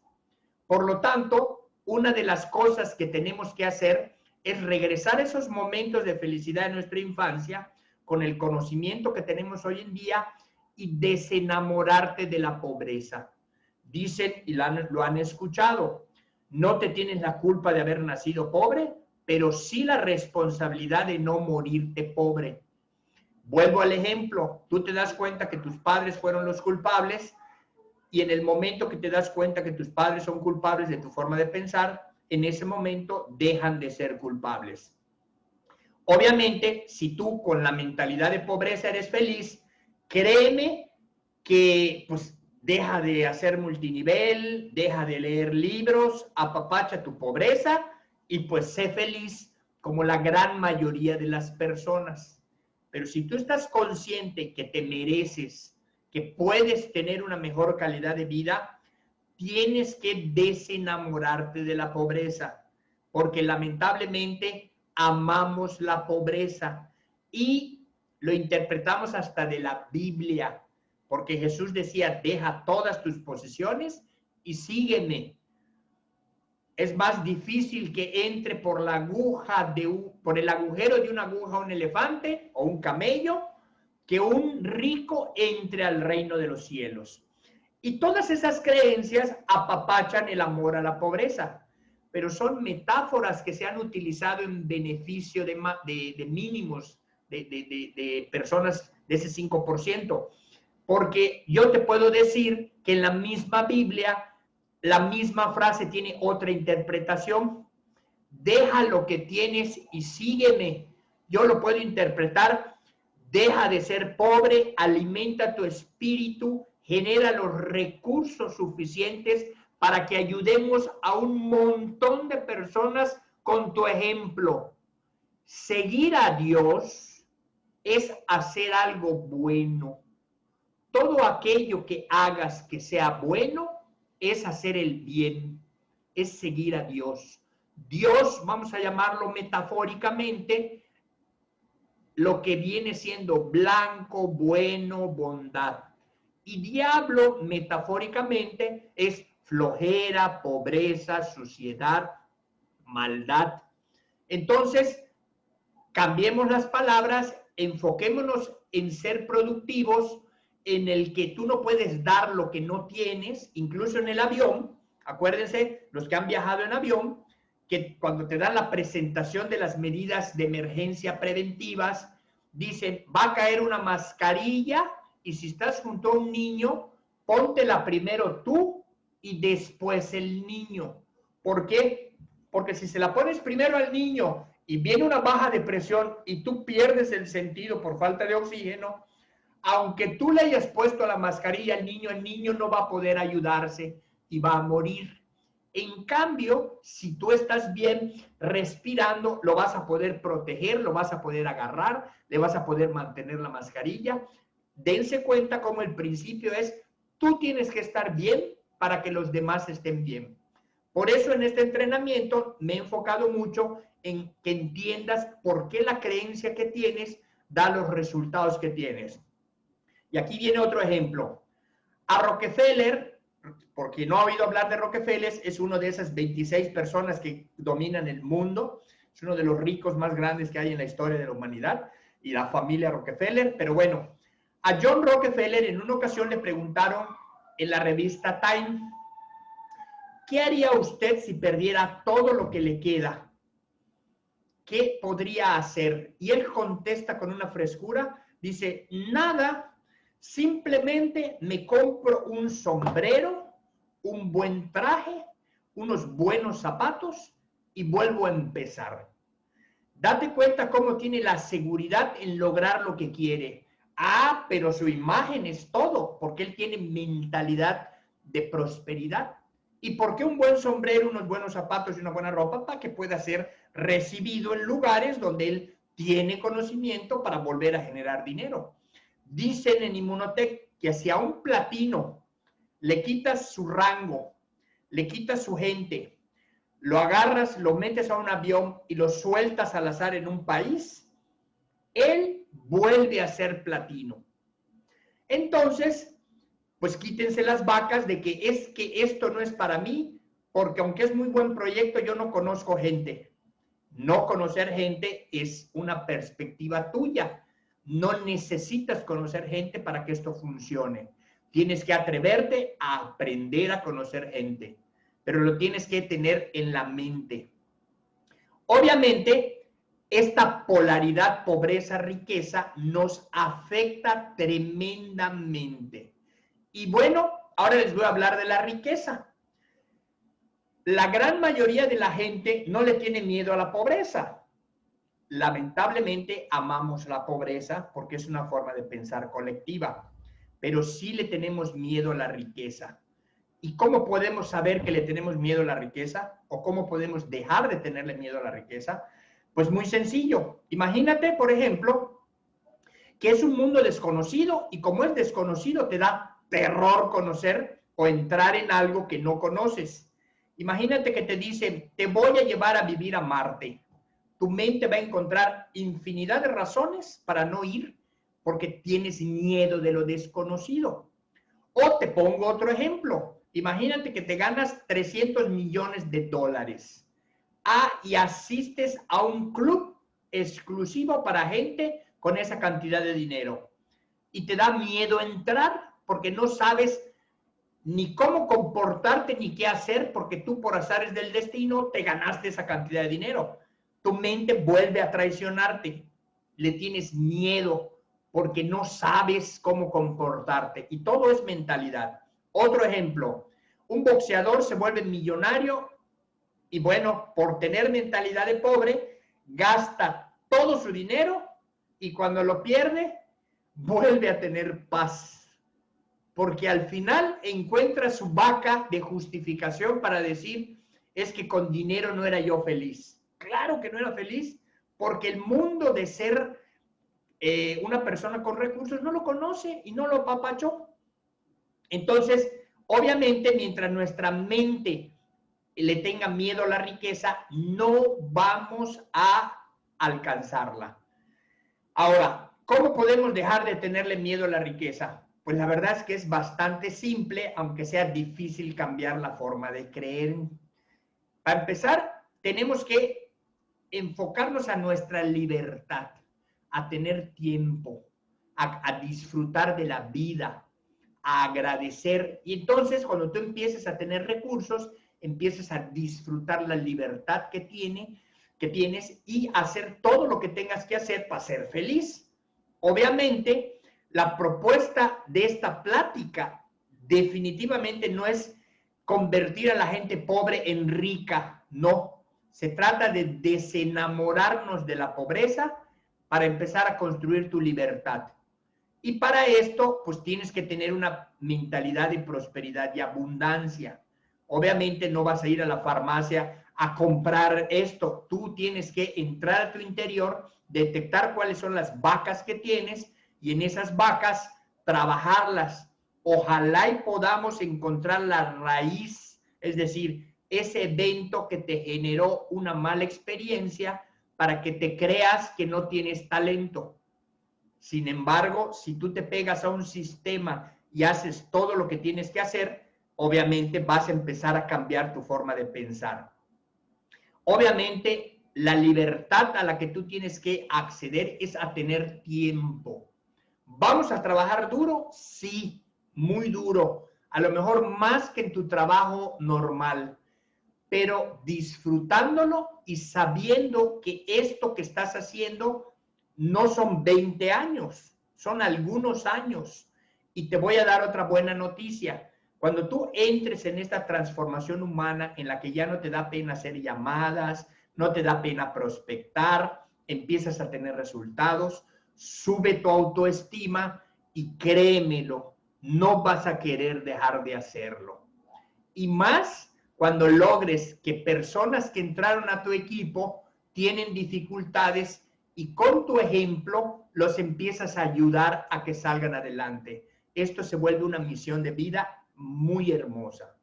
Speaker 1: Por lo tanto, una de las cosas que tenemos que hacer es regresar a esos momentos de felicidad de nuestra infancia con el conocimiento que tenemos hoy en día y desenamorarte de la pobreza. Dicen, y lo han escuchado, no te tienes la culpa de haber nacido pobre, pero sí la responsabilidad de no morirte pobre. Vuelvo al ejemplo, tú te das cuenta que tus padres fueron los culpables, y en el momento que te das cuenta que tus padres son culpables de tu forma de pensar, en ese momento dejan de ser culpables. Obviamente, si tú con la mentalidad de pobreza eres feliz, créeme que pues deja de hacer multinivel, deja de leer libros, apapacha tu pobreza y pues sé feliz como la gran mayoría de las personas. Pero si tú estás consciente que te mereces, que puedes tener una mejor calidad de vida, tienes que desenamorarte de la pobreza, porque lamentablemente amamos la pobreza y lo interpretamos hasta de la Biblia, porque Jesús decía, deja todas tus posesiones y sígueme. Es más difícil que entre por la aguja por el agujero de una aguja un elefante o un camello, que un rico entre al reino de los cielos. Y todas esas creencias apapachan el amor a la pobreza, pero son metáforas que se han utilizado en beneficio de mínimos, de personas de ese 5%. Porque yo te puedo decir que en la misma Biblia, la misma frase tiene otra interpretación. Deja lo que tienes y sígueme. Yo lo puedo interpretar: deja de ser pobre, alimenta tu espíritu, genera los recursos suficientes para que ayudemos a un montón de personas con tu ejemplo. Seguir a Dios es hacer algo bueno. Todo aquello que hagas que sea bueno es hacer el bien. es seguir a Dios. Dios, vamos a llamarlo metafóricamente, lo que viene siendo blanco, bueno, bondad. Y diablo, metafóricamente, es flojera, pobreza, suciedad, maldad. Entonces, cambiemos las palabras, enfoquémonos en ser productivos, en el que tú no puedes dar lo que no tienes, incluso en el avión. Acuérdense, los que han viajado en avión, que cuando te dan la presentación de las medidas de emergencia preventivas, dicen, va a caer una mascarilla y si estás junto a un niño, póntela primero tú y después el niño. ¿Por qué? Porque si se la pones primero al niño y viene una baja de presión y tú pierdes el sentido por falta de oxígeno, aunque tú le hayas puesto la mascarilla al niño, el niño no va a poder ayudarse y va a morir. En cambio, si tú estás bien respirando, lo vas a poder proteger, lo vas a poder agarrar, le vas a poder mantener la mascarilla. Dense cuenta cómo el principio es, tú tienes que estar bien para que los demás estén bien. Por eso en este entrenamiento me he enfocado mucho en que entiendas por qué la creencia que tienes da los resultados que tienes. Y aquí viene otro ejemplo. A Rockefeller, porque no ha oído hablar de Rockefeller, es uno de esas 26 personas que dominan el mundo, es uno de los ricos más grandes que hay en la historia de la humanidad, y la familia Rockefeller. Pero bueno, a John Rockefeller en una ocasión le preguntaron en la revista Time, ¿qué haría usted si perdiera todo lo que le queda? ¿Qué podría hacer? Y él contesta con una frescura, dice, nada, simplemente me compro un sombrero, un buen traje, unos buenos zapatos y vuelvo a empezar. Date cuenta cómo tiene la seguridad en lograr lo que quiere. Ah, pero su imagen es todo, porque él tiene mentalidad de prosperidad. ¿Y por qué un buen sombrero, unos buenos zapatos y una buena ropa? Para que pueda ser recibido en lugares donde él tiene conocimiento para volver a generar dinero. Dicen en Inmunotech que si a un platino le quitas su rango, le quitas su gente, lo agarras, lo metes a un avión y lo sueltas al azar en un país, él vuelve a ser platino. Entonces, pues quítense las vacas de que es que esto no es para mí, porque aunque es muy buen proyecto, yo no conozco gente. No conocer gente es una perspectiva tuya. No necesitas conocer gente para que esto funcione. Tienes que atreverte a aprender a conocer gente, pero lo tienes que tener en la mente. Obviamente, esta polaridad pobreza-riqueza nos afecta tremendamente. Y bueno, ahora les voy a hablar de la riqueza. La gran mayoría de la gente no le tiene miedo a la pobreza. Lamentablemente amamos la pobreza porque es una forma de pensar colectiva, pero sí le tenemos miedo a la riqueza. ¿Y cómo podemos saber que le tenemos miedo a la riqueza? ¿O cómo podemos dejar de tenerle miedo a la riqueza? Pues muy sencillo. Imagínate, por ejemplo, que es un mundo desconocido y como es desconocido te da terror conocer o entrar en algo que no conoces. Imagínate que te dicen, te voy a llevar a vivir a Marte. Tu mente va a encontrar infinidad de razones para no ir porque tienes miedo de lo desconocido. O te pongo otro ejemplo. Imagínate que te ganas 300 millones de dólares. Y asistes a un club exclusivo para gente con esa cantidad de dinero. Y te da miedo entrar porque no sabes ni cómo comportarte ni qué hacer porque tú por azares del destino te ganaste esa cantidad de dinero. Tu mente vuelve a traicionarte. Le tienes miedo porque no sabes cómo comportarte. Y todo es mentalidad. Otro ejemplo, un boxeador se vuelve millonario y bueno, por tener mentalidad de pobre, gasta todo su dinero y cuando lo pierde, vuelve a tener paz. Porque al final encuentra su vaca de justificación para decir, es que con dinero no era yo feliz. Claro que no era feliz, porque el mundo de ser una persona con recursos no lo conoce y no lo apapachó. Entonces, obviamente, mientras nuestra mente le tenga miedo a la riqueza, no vamos a alcanzarla. Ahora, ¿cómo podemos dejar de tenerle miedo a la riqueza? Pues la verdad es que es bastante simple, aunque sea difícil cambiar la forma de creer. Para empezar, tenemos que enfocarnos a nuestra libertad, a tener tiempo, a disfrutar de la vida, a agradecer. Y entonces, cuando tú empieces a tener recursos, empiezas a disfrutar la libertad que tienes y hacer todo lo que tengas que hacer para ser feliz. Obviamente, la propuesta de esta plática definitivamente no es convertir a la gente pobre en rica, no. Se trata de desenamorarnos de la pobreza para empezar a construir tu libertad. Y para esto, pues tienes que tener una mentalidad de prosperidad y abundancia. Obviamente no vas a ir a la farmacia a comprar esto. Tú tienes que entrar a tu interior, detectar cuáles son las vacas que tienes y en esas vacas trabajarlas. Ojalá y podamos encontrar la raíz, es decir, ese evento que te generó una mala experiencia para que te creas que no tienes talento. Sin embargo, si tú te pegas a un sistema y haces todo lo que tienes que hacer, obviamente vas a empezar a cambiar tu forma de pensar. Obviamente, la libertad a la que tú tienes que acceder es a tener tiempo. ¿Vamos a trabajar duro? Sí, muy duro. A lo mejor más que en tu trabajo normal, pero disfrutándolo y sabiendo que esto que estás haciendo no son 20 años, son algunos años. Y te voy a dar otra buena noticia. Cuando tú entres en esta transformación humana en la que ya no te da pena hacer llamadas, no te da pena prospectar, empiezas a tener resultados, sube tu autoestima y créemelo, no vas a querer dejar de hacerlo. Y más cuando logres que personas que entraron a tu equipo tienen dificultades y con tu ejemplo los empiezas a ayudar a que salgan adelante. Esto se vuelve una misión de vida muy hermosa.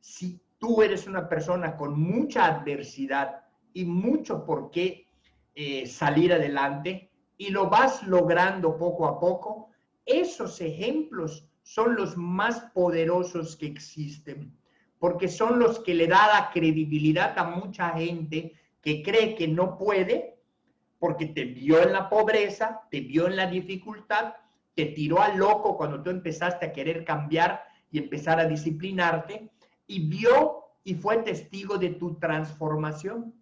Speaker 1: Si tú eres una persona con mucha adversidad y mucho por qué salir adelante y lo vas logrando poco a poco, esos ejemplos son los más poderosos que existen, porque son los que le da la credibilidad a mucha gente que cree que no puede, porque te vio en la pobreza, te vio en la dificultad, te tiró al loco cuando tú empezaste a querer cambiar y empezar a disciplinarte, y vio y fue testigo de tu transformación.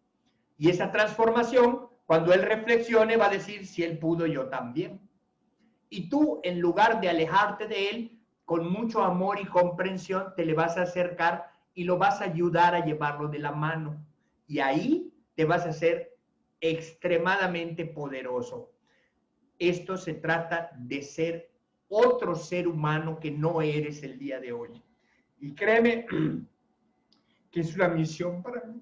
Speaker 1: Y esa transformación, cuando él reflexione, va a decir, si él pudo, yo también. Y tú, en lugar de alejarte de él, con mucho amor y comprensión, te le vas a acercar y lo vas a ayudar a llevarlo de la mano. Y ahí te vas a hacer extremadamente poderoso. Esto se trata de ser otro ser humano que no eres el día de hoy. Y créeme que es una misión para mí.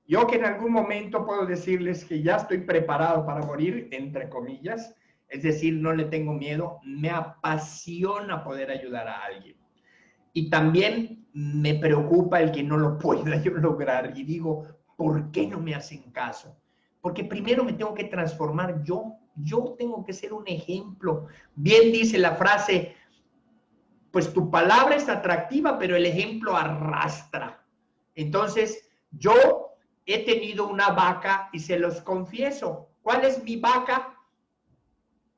Speaker 1: Yo que en algún momento puedo decirles que ya estoy preparado para morir, entre comillas, es decir, no le tengo miedo, me apasiona poder ayudar a alguien. Y también me preocupa el que no lo pueda yo lograr. Y digo, ¿por qué no me hacen caso? Porque primero me tengo que transformar yo. Yo tengo que ser un ejemplo. Bien dice la frase, pues tu palabra es atractiva, pero el ejemplo arrastra. Entonces, yo he tenido una vaca y se los confieso. ¿Cuál es mi vaca?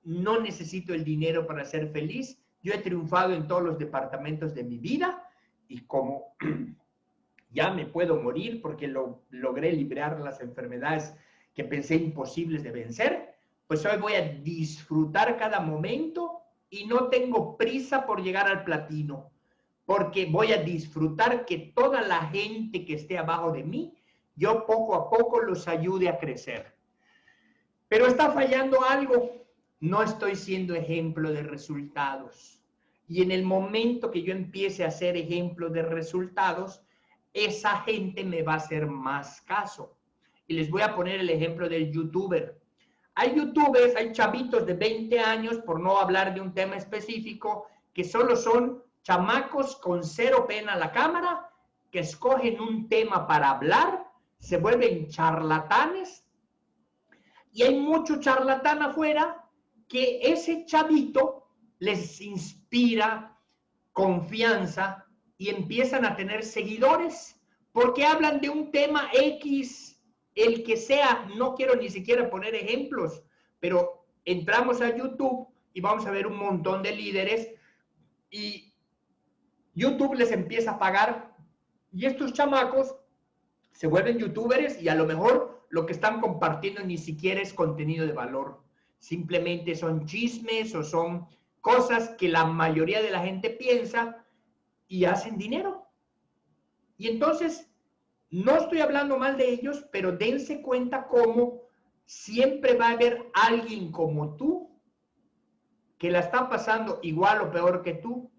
Speaker 1: No necesito el dinero para ser feliz. Yo he triunfado en todos los departamentos de mi vida y como ya me puedo morir porque logré librar las enfermedades que pensé imposibles de vencer, pues hoy voy a disfrutar cada momento y no tengo prisa por llegar al platino, porque voy a disfrutar que toda la gente que esté abajo de mí, yo poco a poco los ayude a crecer. Pero está fallando algo. No estoy siendo ejemplo de resultados. Y en el momento que yo empiece a ser ejemplo de resultados, esa gente me va a hacer más caso. Y les voy a poner el ejemplo del youtuber. Hay youtubers, hay chavitos de 20 años, por no hablar de un tema específico, que solo son chamacos con cero pena a la cámara, que escogen un tema para hablar, se vuelven charlatanes, y hay mucho charlatán afuera que ese chavito les inspira confianza y empiezan a tener seguidores porque hablan de un tema X, el que sea. No quiero ni siquiera poner ejemplos, pero entramos a YouTube y vamos a ver un montón de líderes y YouTube les empieza a pagar y estos chamacos se vuelven youtubers y a lo mejor lo que están compartiendo ni siquiera es contenido de valor. Simplemente son chismes o son cosas que la mayoría de la gente piensa y hacen dinero. Y entonces, no estoy hablando mal de ellos, pero dense cuenta cómo siempre va a haber alguien como tú que la está pasando igual o peor que tú.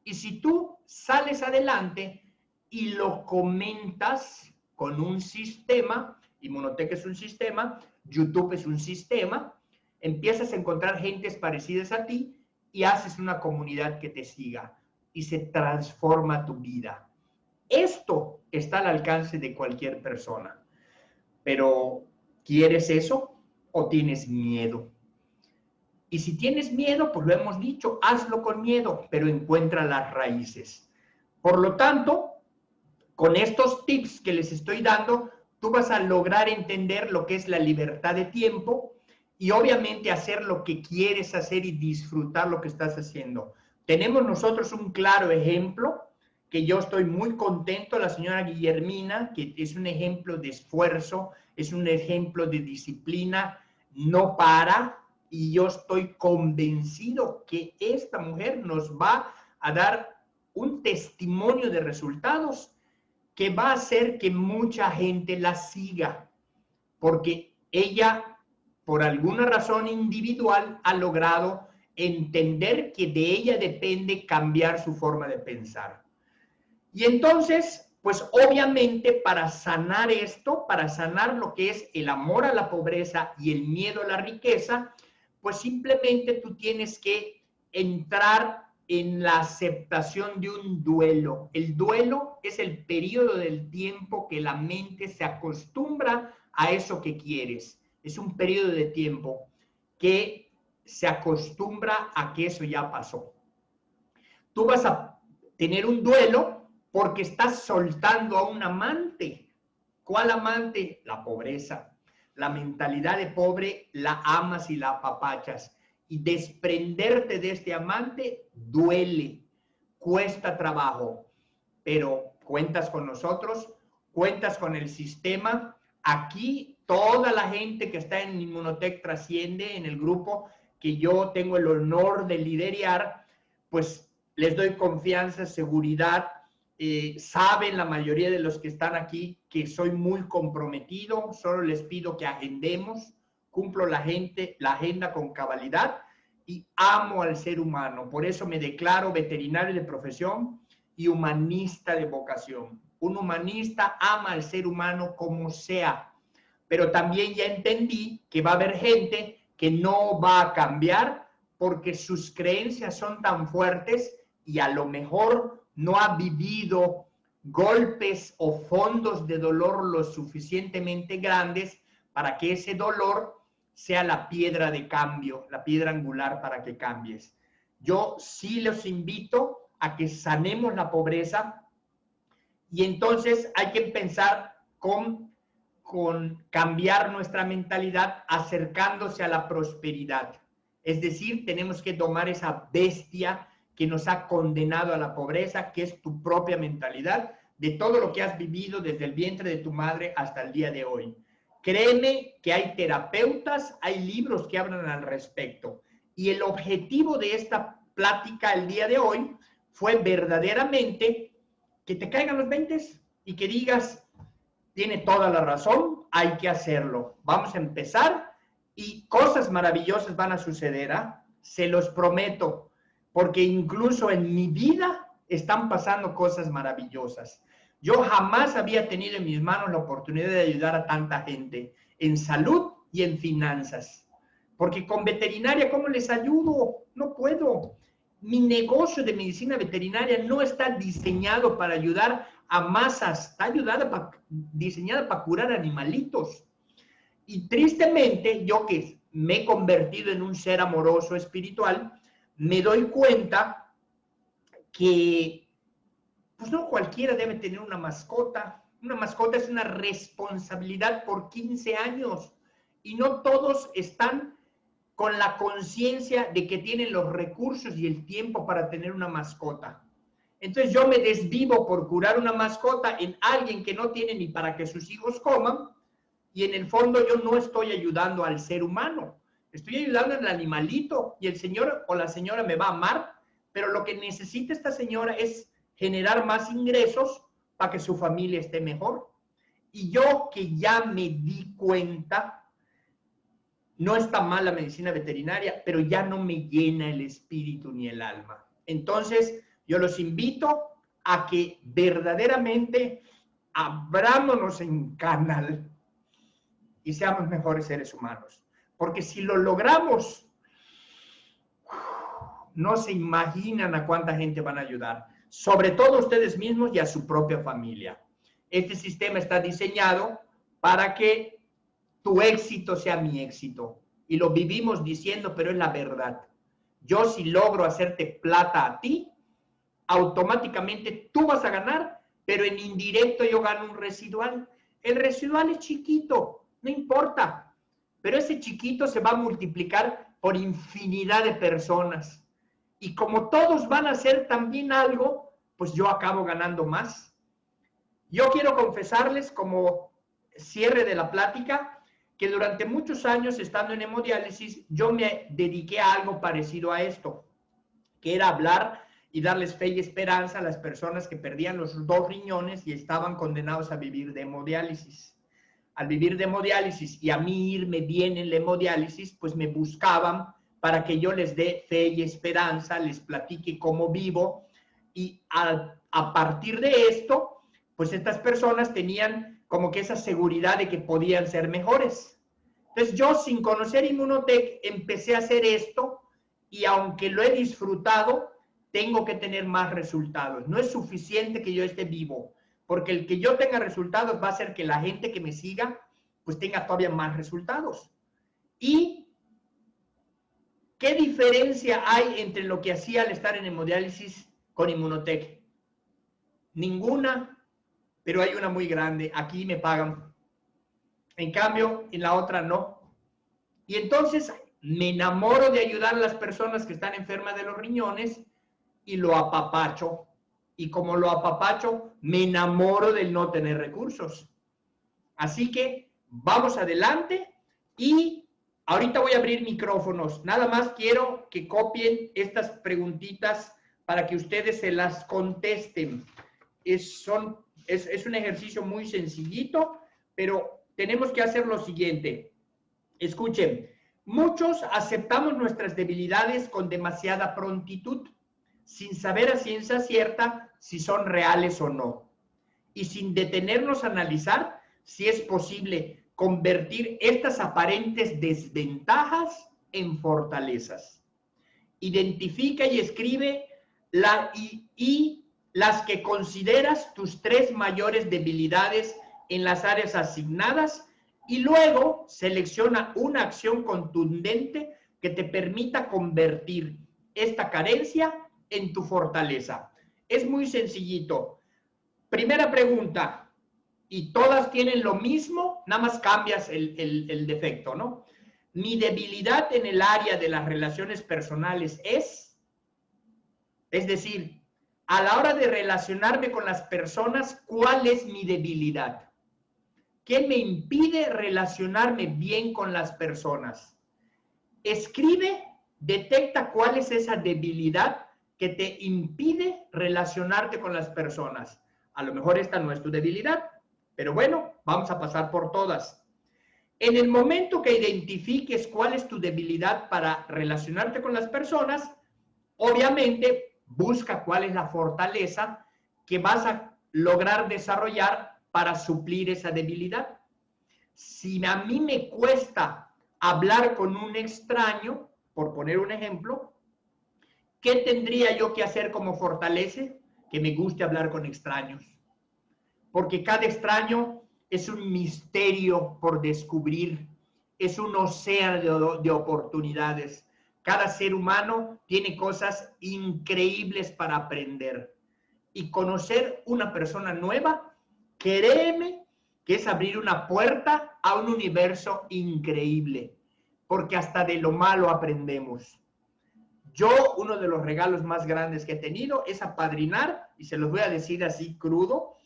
Speaker 1: Y si tú sales adelante y lo comentas con un sistema, Inmunotech es un sistema, YouTube es un sistema, empiezas a encontrar gentes parecidas a ti y haces una comunidad que te siga y se transforma tu vida. Esto está al alcance de cualquier persona. Pero, ¿quieres eso o tienes miedo? Y si tienes miedo, pues lo hemos dicho, hazlo con miedo, pero encuentra las raíces. Por lo tanto, con estos tips que les estoy dando, tú vas a lograr entender lo que es la libertad de tiempo y obviamente hacer lo que quieres hacer y disfrutar lo que estás haciendo. Tenemos nosotros un claro ejemplo que yo estoy muy contento, la señora Guillermina, que es un ejemplo de esfuerzo, es un ejemplo de disciplina, no para, y yo estoy convencido que esta mujer nos va a dar un testimonio de resultados que va a hacer que mucha gente la siga, porque ella, por alguna razón individual, ha logrado entender que de ella depende cambiar su forma de pensar. Y entonces, pues obviamente para sanar esto, para sanar lo que es el amor a la pobreza y el miedo a la riqueza, pues simplemente tú tienes que entrar en la aceptación de un duelo. El duelo es el periodo del tiempo que la mente se acostumbra a eso que quieres. Es un periodo de tiempo que se acostumbra a que eso ya pasó. Tú vas a tener un duelo porque estás soltando a un amante. ¿Cuál amante? La pobreza. La mentalidad de pobre la amas y la apapachas. Y desprenderte de este amante duele, cuesta trabajo, pero cuentas con nosotros, cuentas con el sistema. Aquí toda la gente que está en Inmunotech Trasciende, en el grupo que yo tengo el honor de liderar, pues les doy confianza, seguridad. Saben la mayoría de los que están aquí que soy muy comprometido, solo les pido que agendemos, cumplo la agenda con cabalidad y amo al ser humano. Por eso me declaro veterinario de profesión y humanista de vocación. Un humanista ama al ser humano como sea, pero también ya entendí que va a haber gente que no va a cambiar porque sus creencias son tan fuertes y a lo mejor no ha vivido golpes o fondos de dolor lo suficientemente grandes para que ese dolor sea la piedra de cambio, la piedra angular para que cambies. Yo sí los invito a que sanemos la pobreza y entonces hay que pensar con cambiar nuestra mentalidad acercándose a la prosperidad. Es decir, tenemos que tomar esa bestia que nos ha condenado a la pobreza, que es tu propia mentalidad, de todo lo que has vivido desde el vientre de tu madre hasta el día de hoy. Créeme que hay terapeutas, hay libros que hablan al respecto. Y el objetivo de esta plática el día de hoy fue verdaderamente que te caigan los 20 y que digas, tiene toda la razón, hay que hacerlo. Vamos a empezar y cosas maravillosas van a suceder, ¿eh? Se los prometo, porque incluso en mi vida están pasando cosas maravillosas. Yo jamás había tenido en mis manos la oportunidad de ayudar a tanta gente en salud y en finanzas. Porque con veterinaria, ¿cómo les ayudo? No puedo. mi negocio de medicina veterinaria no está diseñado para ayudar a masas, está diseñada para curar animalitos. Y tristemente, yo que me he convertido en un ser amoroso espiritual, me doy cuenta que pues no cualquiera debe tener una mascota. Una mascota es una responsabilidad por 15 años y no todos están con la conciencia de que tienen los recursos y el tiempo para tener una mascota. Entonces yo me desvivo por curar una mascota en alguien que no tiene ni para que sus hijos coman, y en el fondo yo no estoy ayudando al ser humano, estoy ayudando al animalito, y el señor o la señora me va a amar, pero lo que necesita esta señora es generar más ingresos para que su familia esté mejor. Y yo que ya me di cuenta, no está mal la medicina veterinaria, pero ya no me llena el espíritu ni el alma. Entonces, yo los invito a que verdaderamente abrámonos en canal y seamos mejores seres humanos. Porque si lo logramos, no se imaginan a cuánta gente van a ayudar. Sobre todo a ustedes mismos y a su propia familia. Este sistema está diseñado para que tu éxito sea mi éxito. Y lo vivimos diciendo, pero es la verdad. Yo si logro hacerte plata a ti, automáticamente tú vas a ganar, pero en indirecto yo gano un residual. El residual es chiquito, no importa, pero ese chiquito se va a multiplicar por infinidad de personas. Y como todos van a hacer también algo, pues yo acabo ganando más. Yo quiero confesarles como cierre de la plática que durante muchos años estando en hemodiálisis yo me dediqué a algo parecido a esto, que era hablar y darles fe y esperanza a las personas que perdían los 2 riñones y estaban condenados a vivir de hemodiálisis. Al vivir de hemodiálisis y a mí irme bien en la hemodiálisis, pues me buscaban para que yo les dé fe y esperanza, les platique cómo vivo, y a partir de esto, pues estas personas tenían como que esa seguridad de que podían ser mejores. Entonces yo, sin conocer Inmunotech, empecé a hacer esto, y aunque lo he disfrutado, tengo que tener más resultados. No es suficiente que yo esté vivo, porque el que yo tenga resultados va a hacer que la gente que me siga, pues tenga todavía más resultados. ¿Y qué diferencia hay entre lo que hacía al estar en hemodiálisis con Inmunotech? Ninguna, pero hay una muy grande. Aquí me pagan. En cambio, en la otra no. Y entonces me enamoro de ayudar a las personas que están enfermas de los riñones y lo apapacho. Y como lo apapacho, me enamoro del no tener recursos. Así que vamos adelante y ahorita voy a abrir micrófonos. Nada más quiero que copien estas preguntitas para que ustedes se las contesten. Es un ejercicio muy sencillito, pero tenemos que hacer lo siguiente. Escuchen, muchos aceptamos nuestras debilidades con demasiada prontitud, sin saber a ciencia cierta si son reales o no, y sin detenernos a analizar si es posible convertir estas aparentes desventajas en fortalezas. Identifica y escribe las que consideras tus 3 mayores debilidades en las áreas asignadas, y luego selecciona una acción contundente que te permita convertir esta carencia en tu fortaleza. Es muy sencillito. Primera pregunta, y todas tienen lo mismo, nada más cambias el defecto, ¿no? Mi debilidad en el área de las relaciones personales es decir, a la hora de relacionarme con las personas, ¿cuál es mi debilidad? ¿Qué me impide relacionarme bien con las personas? Escribe, detecta cuál es esa debilidad que te impide relacionarte con las personas. A lo mejor esta no es tu debilidad, pero bueno, vamos a pasar por todas. En el momento que identifiques cuál es tu debilidad para relacionarte con las personas, obviamente busca cuál es la fortaleza que vas a lograr desarrollar para suplir esa debilidad. Si a mí me cuesta hablar con un extraño, por poner un ejemplo, ¿Qué tendría yo que hacer como fortaleza? Que me guste hablar con extraños. Porque cada extraño es un misterio por descubrir, es un océano de oportunidades. Cada ser humano tiene cosas increíbles para aprender. Y conocer una persona nueva, créeme, que es abrir una puerta a un universo increíble. Porque hasta de lo malo aprendemos. Yo, uno de los regalos más grandes que he tenido es apadrinar, y se los voy a decir así crudo,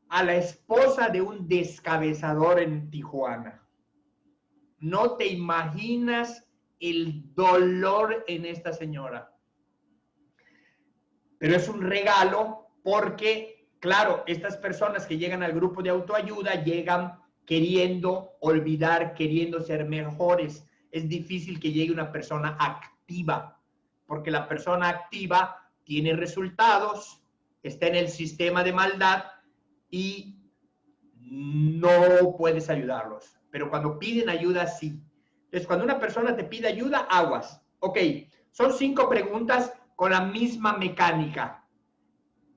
Speaker 1: a la esposa de un descabezador en Tijuana. No te imaginas el dolor en esta señora. Pero es un regalo porque, claro, estas personas que llegan al grupo de autoayuda llegan queriendo olvidar, queriendo ser mejores. Es difícil que llegue una persona activa, porque la persona activa tiene resultados, está en el sistema de maldad y no puedes ayudarlos. Pero cuando piden ayuda, sí. Entonces, cuando una persona te pide ayuda, aguas. Ok, son 5 preguntas con la misma mecánica.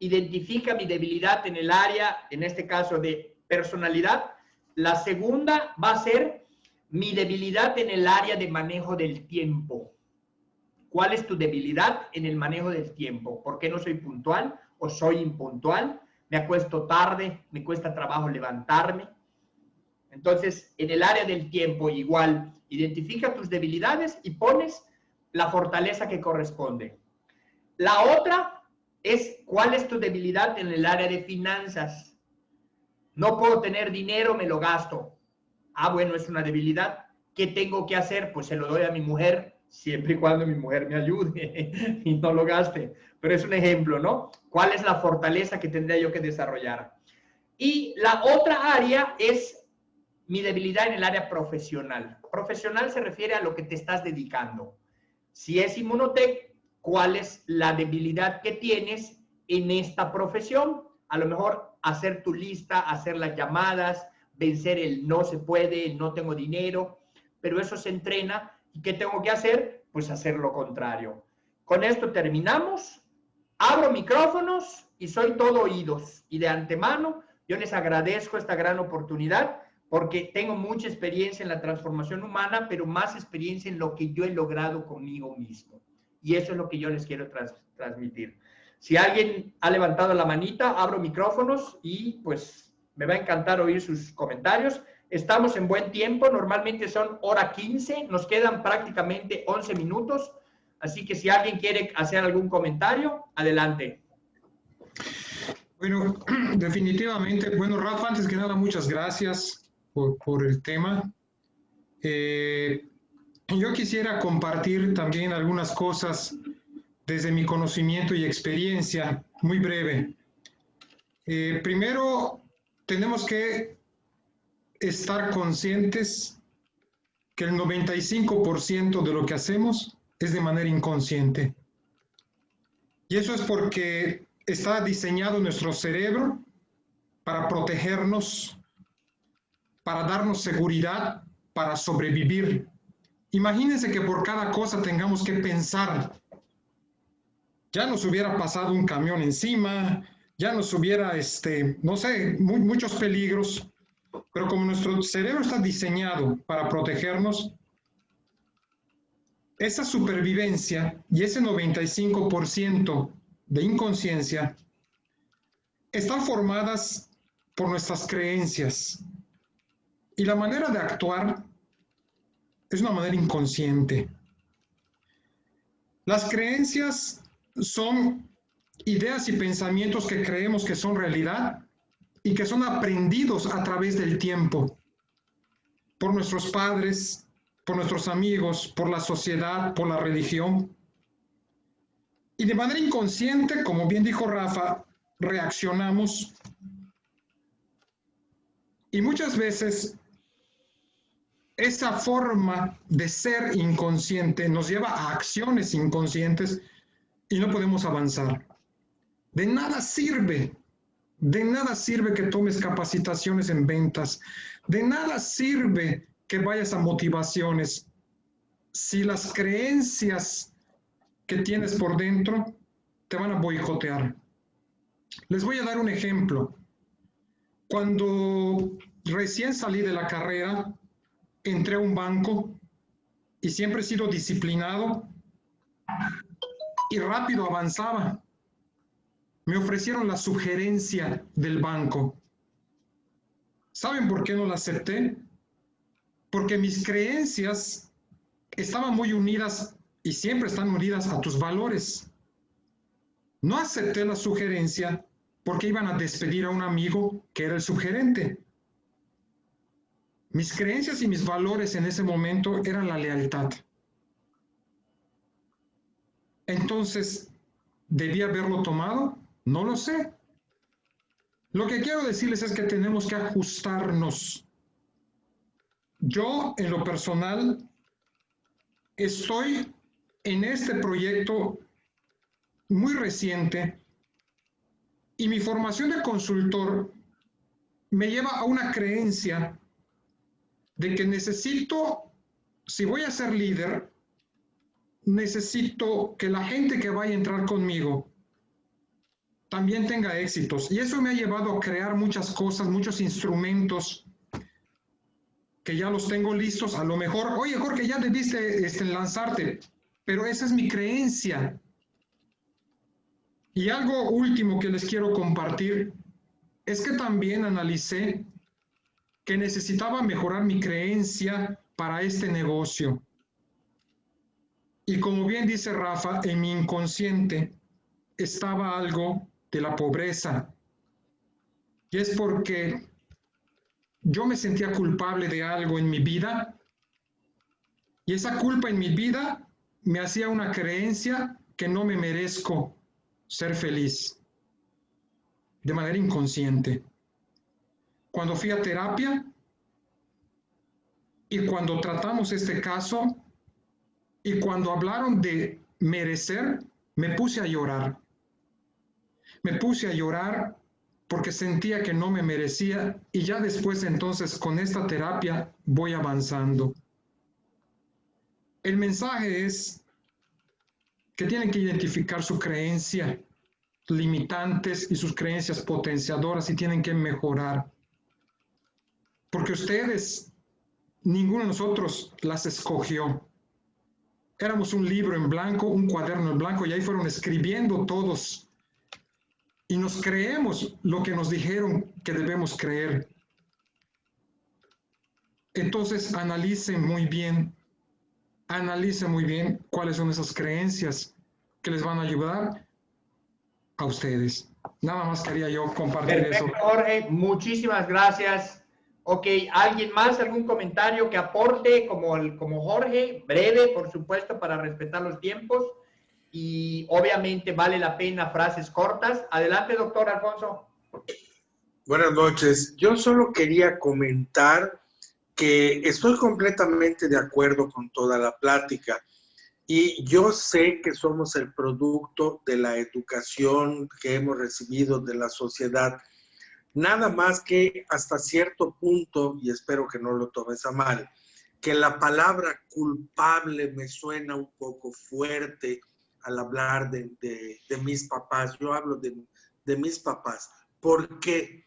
Speaker 1: Identifica mi debilidad en el área, en este caso, de personalidad. La segunda va a ser mi debilidad en el área de manejo del tiempo. ¿Cuál es tu debilidad en el manejo del tiempo? ¿Por qué no soy puntual o soy impuntual? Me acuesto tarde, me cuesta trabajo levantarme. Entonces, en el área del tiempo, igual, identifica tus debilidades y pones la fortaleza que corresponde. La otra es cuál es tu debilidad en el área de finanzas. No puedo tener dinero, me lo gasto. Ah, bueno, es una debilidad. ¿Qué tengo que hacer? Pues se lo doy a mi mujer, siempre y cuando mi mujer me ayude y no lo gaste. Pero es un ejemplo, ¿no? ¿Cuál es la fortaleza que tendría yo que desarrollar? Y la otra área es mi debilidad en el área profesional. Profesional se refiere a lo que te estás dedicando. Si es Inmunotech, ¿cuál es la debilidad que tienes en esta profesión? A lo mejor hacer tu lista, hacer las llamadas, vencer el no se puede, el no tengo dinero, pero eso se entrena. ¿Y qué tengo que hacer? Pues hacer lo contrario. Con esto terminamos. Abro micrófonos y soy todo oídos. Y de antemano, yo les agradezco esta gran oportunidad porque tengo mucha experiencia en la transformación humana, pero más experiencia en lo que yo he logrado conmigo mismo. Y eso es lo que yo les quiero transmitir. Si alguien ha levantado la manita, abro micrófonos y pues me va a encantar oír sus comentarios. Estamos en buen tiempo, normalmente son hora 15, nos quedan prácticamente 11 minutos. Así que si alguien quiere hacer algún comentario, adelante.
Speaker 2: Bueno, definitivamente. Bueno, Rafa, antes que nada, muchas gracias por el tema. Yo quisiera compartir también algunas cosas desde mi conocimiento y experiencia, muy breve. Primero, tenemos que estar conscientes que el 95% de lo que hacemos es de manera inconsciente. Y eso es porque está diseñado nuestro cerebro para protegernos, para darnos seguridad, para sobrevivir. Imagínense que por cada cosa tengamos que pensar. Ya nos hubiera pasado un camión encima, ya nos hubiera, no sé, muchos peligros, pero como nuestro cerebro está diseñado para protegernos, esa supervivencia y ese 95% de inconsciencia están formadas por nuestras creencias. Y la manera de actuar es una manera inconsciente. Las creencias son ideas y pensamientos que creemos que son realidad y que son aprendidos a través del tiempo por nuestros padres, por nuestros amigos, por la sociedad, por la religión. Y de manera inconsciente, como bien dijo Rafa, reaccionamos. Y muchas veces esa forma de ser inconsciente nos lleva a acciones inconscientes y no podemos avanzar. De nada sirve que tomes capacitaciones en ventas, de nada sirve que vayas a motivaciones si las creencias que tienes por dentro te van a boicotear. Les voy a dar un ejemplo. Cuando recién salí de la carrera, entré a un banco y siempre he sido disciplinado y rápido avanzaba. Me ofrecieron la sugerencia del banco. ¿Saben por qué no la acepté? Porque mis creencias estaban muy unidas y siempre están unidas a tus valores. No acepté la sugerencia porque iban a despedir a un amigo que era el subgerente. Mis creencias y mis valores en ese momento eran la lealtad. Entonces, ¿debí haberlo tomado? No lo sé. Lo que quiero decirles es que tenemos que ajustarnos. Yo, en lo personal, estoy en este proyecto muy reciente y mi formación de consultor me lleva a una creencia de que necesito, si voy a ser líder, necesito que la gente que vaya a entrar conmigo también tenga éxitos. Y eso me ha llevado a crear muchas cosas, muchos instrumentos que ya los tengo listos. A lo mejor, oye Jorge, ya debiste lanzarte, pero esa es mi creencia. Y algo último que les quiero compartir es que también analicé que necesitaba mejorar mi creencia para este negocio. Y como bien dice Rafa, en mi inconsciente estaba algo de la pobreza. Y es porque yo me sentía culpable de algo en mi vida y esa culpa en mi vida me hacía una creencia que no me merezco ser feliz de manera inconsciente. Cuando fui a terapia y cuando tratamos este caso y cuando hablaron de merecer, me puse a llorar. Me puse a llorar porque sentía que no me merecía y ya después entonces con esta terapia voy avanzando. El mensaje es que tienen que identificar su creencia limitantes y sus creencias potenciadoras y tienen que mejorar. Porque ustedes, ninguno de nosotros las escogió. Éramos un libro en blanco, un cuaderno en blanco y ahí fueron escribiendo todos. Y nos creemos lo que nos dijeron que debemos creer. Entonces analicen muy bien cuáles son esas creencias que les van a ayudar a ustedes. Nada más quería yo compartir eso.
Speaker 1: Perfecto, Jorge, muchísimas gracias. Ok, ¿alguien más, algún comentario que aporte como Jorge? Breve, por supuesto, para respetar los tiempos. Y obviamente vale la pena frases cortas. Adelante, doctor Alfonso.
Speaker 3: Buenas noches. Yo solo quería comentar que estoy completamente de acuerdo con toda la plática y yo sé que somos el producto de la educación que hemos recibido de la sociedad. Nada más que hasta cierto punto, y espero que no lo tomes a mal, que la palabra culpable me suena un poco fuerte al hablar de mis papás. Yo hablo de mis papás. ¿Por qué?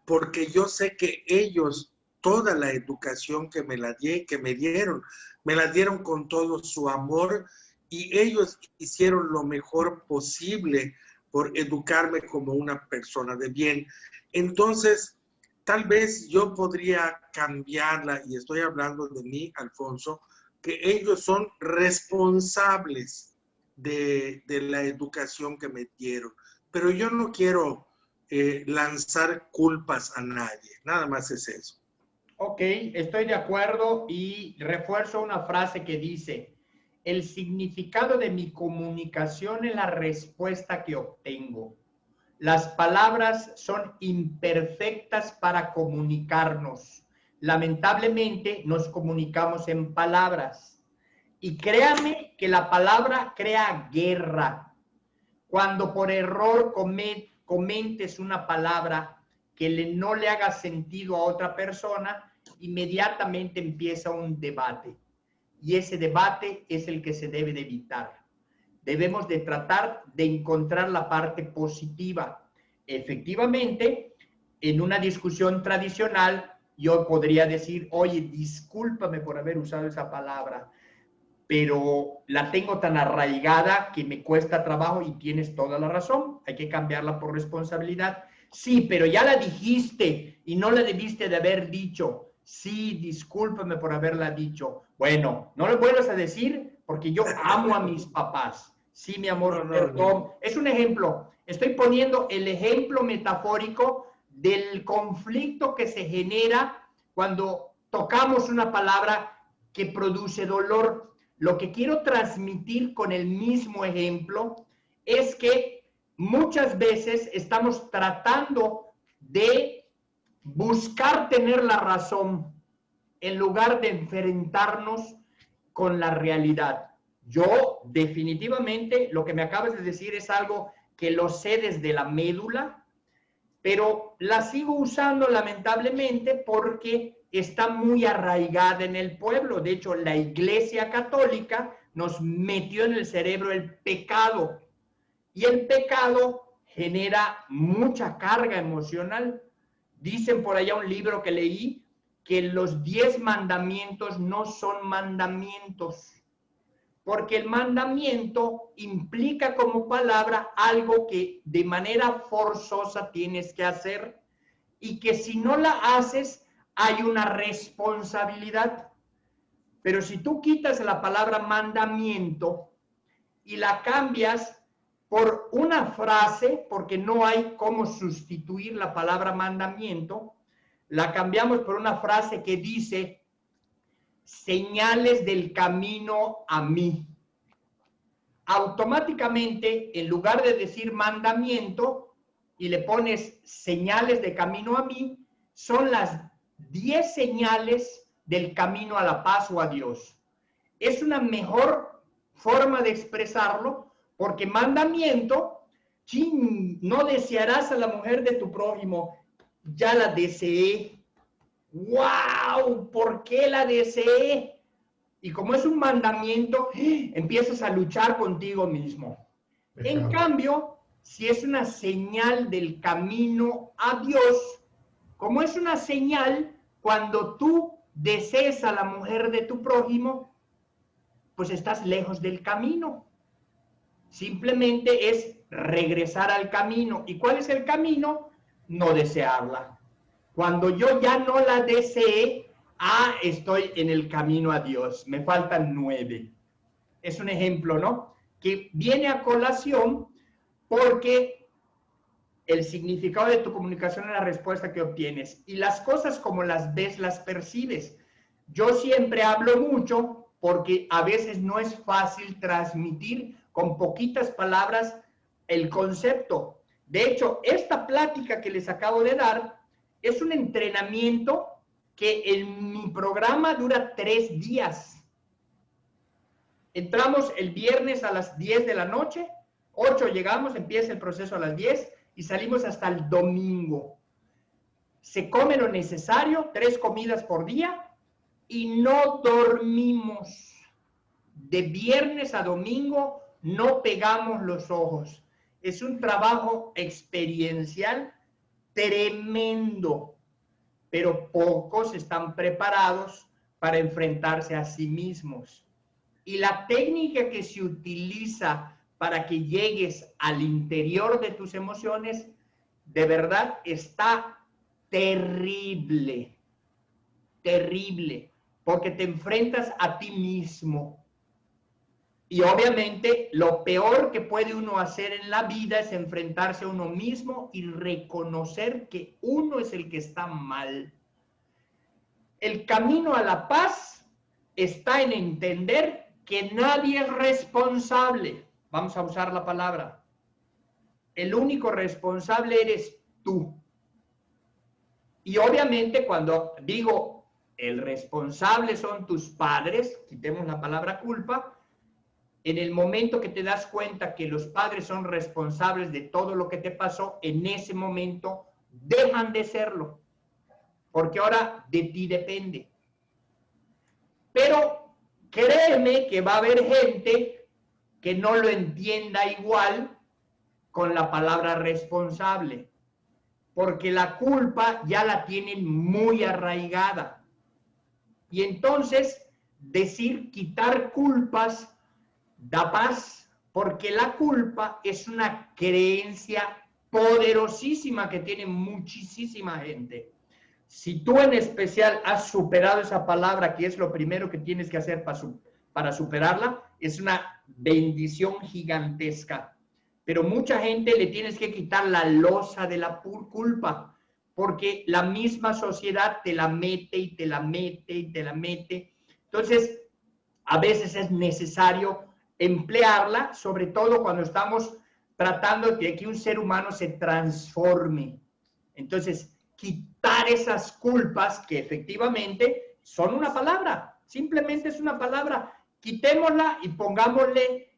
Speaker 3: Porque yo sé que ellos, toda la educación que me dieron, me la dieron con todo su amor y ellos hicieron lo mejor posible por educarme como una persona de bien. Entonces, tal vez yo podría cambiarla, y estoy hablando de mí, Alfonso, que ellos son responsables de la educación que me dieron. Pero yo no quiero lanzar culpas a nadie, nada más es eso.
Speaker 1: Ok, estoy de acuerdo y refuerzo una frase que dice, el significado de mi comunicación es la respuesta que obtengo. Las palabras son imperfectas para comunicarnos. Lamentablemente nos comunicamos en palabras. Y créame que la palabra crea guerra. Cuando por error comentes una palabra que no le haga sentido a otra persona, inmediatamente empieza un debate. Y ese debate es el que se debe de evitar. debemos de tratar de encontrar la parte positiva. Efectivamente, en una discusión tradicional, yo podría decir, oye, discúlpame por haber usado esa palabra, pero la tengo tan arraigada que me cuesta trabajo y tienes toda la razón. Hay que cambiarla por responsabilidad. Sí, pero ya la dijiste y no la debiste de haber dicho. Sí, discúlpame por haberla dicho. Bueno, no lo vuelvas a decir porque yo amo a mis papás. Sí, mi amor, perdón. Es un ejemplo. Estoy poniendo el ejemplo metafórico del conflicto que se genera cuando tocamos una palabra que produce dolor. Lo que quiero transmitir con el mismo ejemplo es que muchas veces estamos tratando de buscar tener la razón en lugar de enfrentarnos con la realidad. Yo definitivamente lo que me acabas de decir es algo que lo sé desde la médula, pero la sigo usando lamentablemente porque está muy arraigada en el pueblo. De hecho, la Iglesia Católica nos metió en el cerebro el pecado y el pecado genera mucha carga emocional. Dicen por allá un libro que leí que los 10 mandamientos no son mandamientos, porque el mandamiento implica como palabra algo que de manera forzosa tienes que hacer y que si no la haces hay una responsabilidad. Pero si tú quitas la palabra mandamiento y la cambias por una frase, porque no hay cómo sustituir la palabra mandamiento, la cambiamos por una frase que dice señales del camino a mí. Automáticamente, en lugar de decir mandamiento y le pones señales de camino a mí, son las 10 señales del camino a la paz o a Dios. Es una mejor forma de expresarlo porque mandamiento, no desearás a la mujer de tu prójimo, ya la deseé. ¡Wow! ¿Por qué la deseé? Y como es un mandamiento, empiezas a luchar contigo mismo. En cambio, si es una señal del camino a Dios, como es una señal, cuando tú desees a la mujer de tu prójimo, pues estás lejos del camino. Simplemente es regresar al camino. ¿Y cuál es el camino? No desearla. Cuando yo ya no la deseé, estoy en el camino a Dios. Me faltan 9. Es un ejemplo, ¿no? Que viene a colación porque el significado de tu comunicación es la respuesta que obtienes. Y las cosas como las ves, las percibes. Yo siempre hablo mucho porque a veces no es fácil transmitir con poquitas palabras el concepto. De hecho, esta plática que les acabo de dar es un entrenamiento que en mi programa dura 3 días. Entramos el viernes a las 10 de la noche, 8 llegamos, empieza el proceso a las 10 y salimos hasta el domingo. Se come lo necesario, 3 comidas por día y no dormimos. De viernes a domingo no pegamos los ojos. Es un trabajo experiencial tremendo, pero pocos están preparados para enfrentarse a sí mismos. Y la técnica que se utiliza para que llegues al interior de tus emociones, de verdad está terrible, terrible, porque te enfrentas a ti mismo. Y obviamente lo peor que puede uno hacer en la vida es enfrentarse a uno mismo y reconocer que uno es el que está mal. El camino a la paz está en entender que nadie es responsable. Vamos a usar la palabra. El único responsable eres tú. Y obviamente cuando digo el responsable son tus padres, quitemos la palabra culpa, en el momento que te das cuenta que los padres son responsables de todo lo que te pasó, en ese momento dejan de serlo, porque ahora de ti depende. Pero créeme que va a haber gente que no lo entienda igual con la palabra responsable, porque la culpa ya la tienen muy arraigada. Y entonces, quitar culpas da paz, porque la culpa es una creencia poderosísima que tiene muchísima gente. Si tú en especial has superado esa palabra, que es lo primero que tienes que hacer para superarla, es una bendición gigantesca. Pero mucha gente le tienes que quitar la losa de la culpa, porque la misma sociedad te la mete y te la mete y te la mete. Entonces, a veces es necesario emplearla, sobre todo cuando estamos tratando de que un ser humano se transforme. Entonces, quitar esas culpas que efectivamente son una palabra, simplemente es una palabra, quitémosla y pongámosle,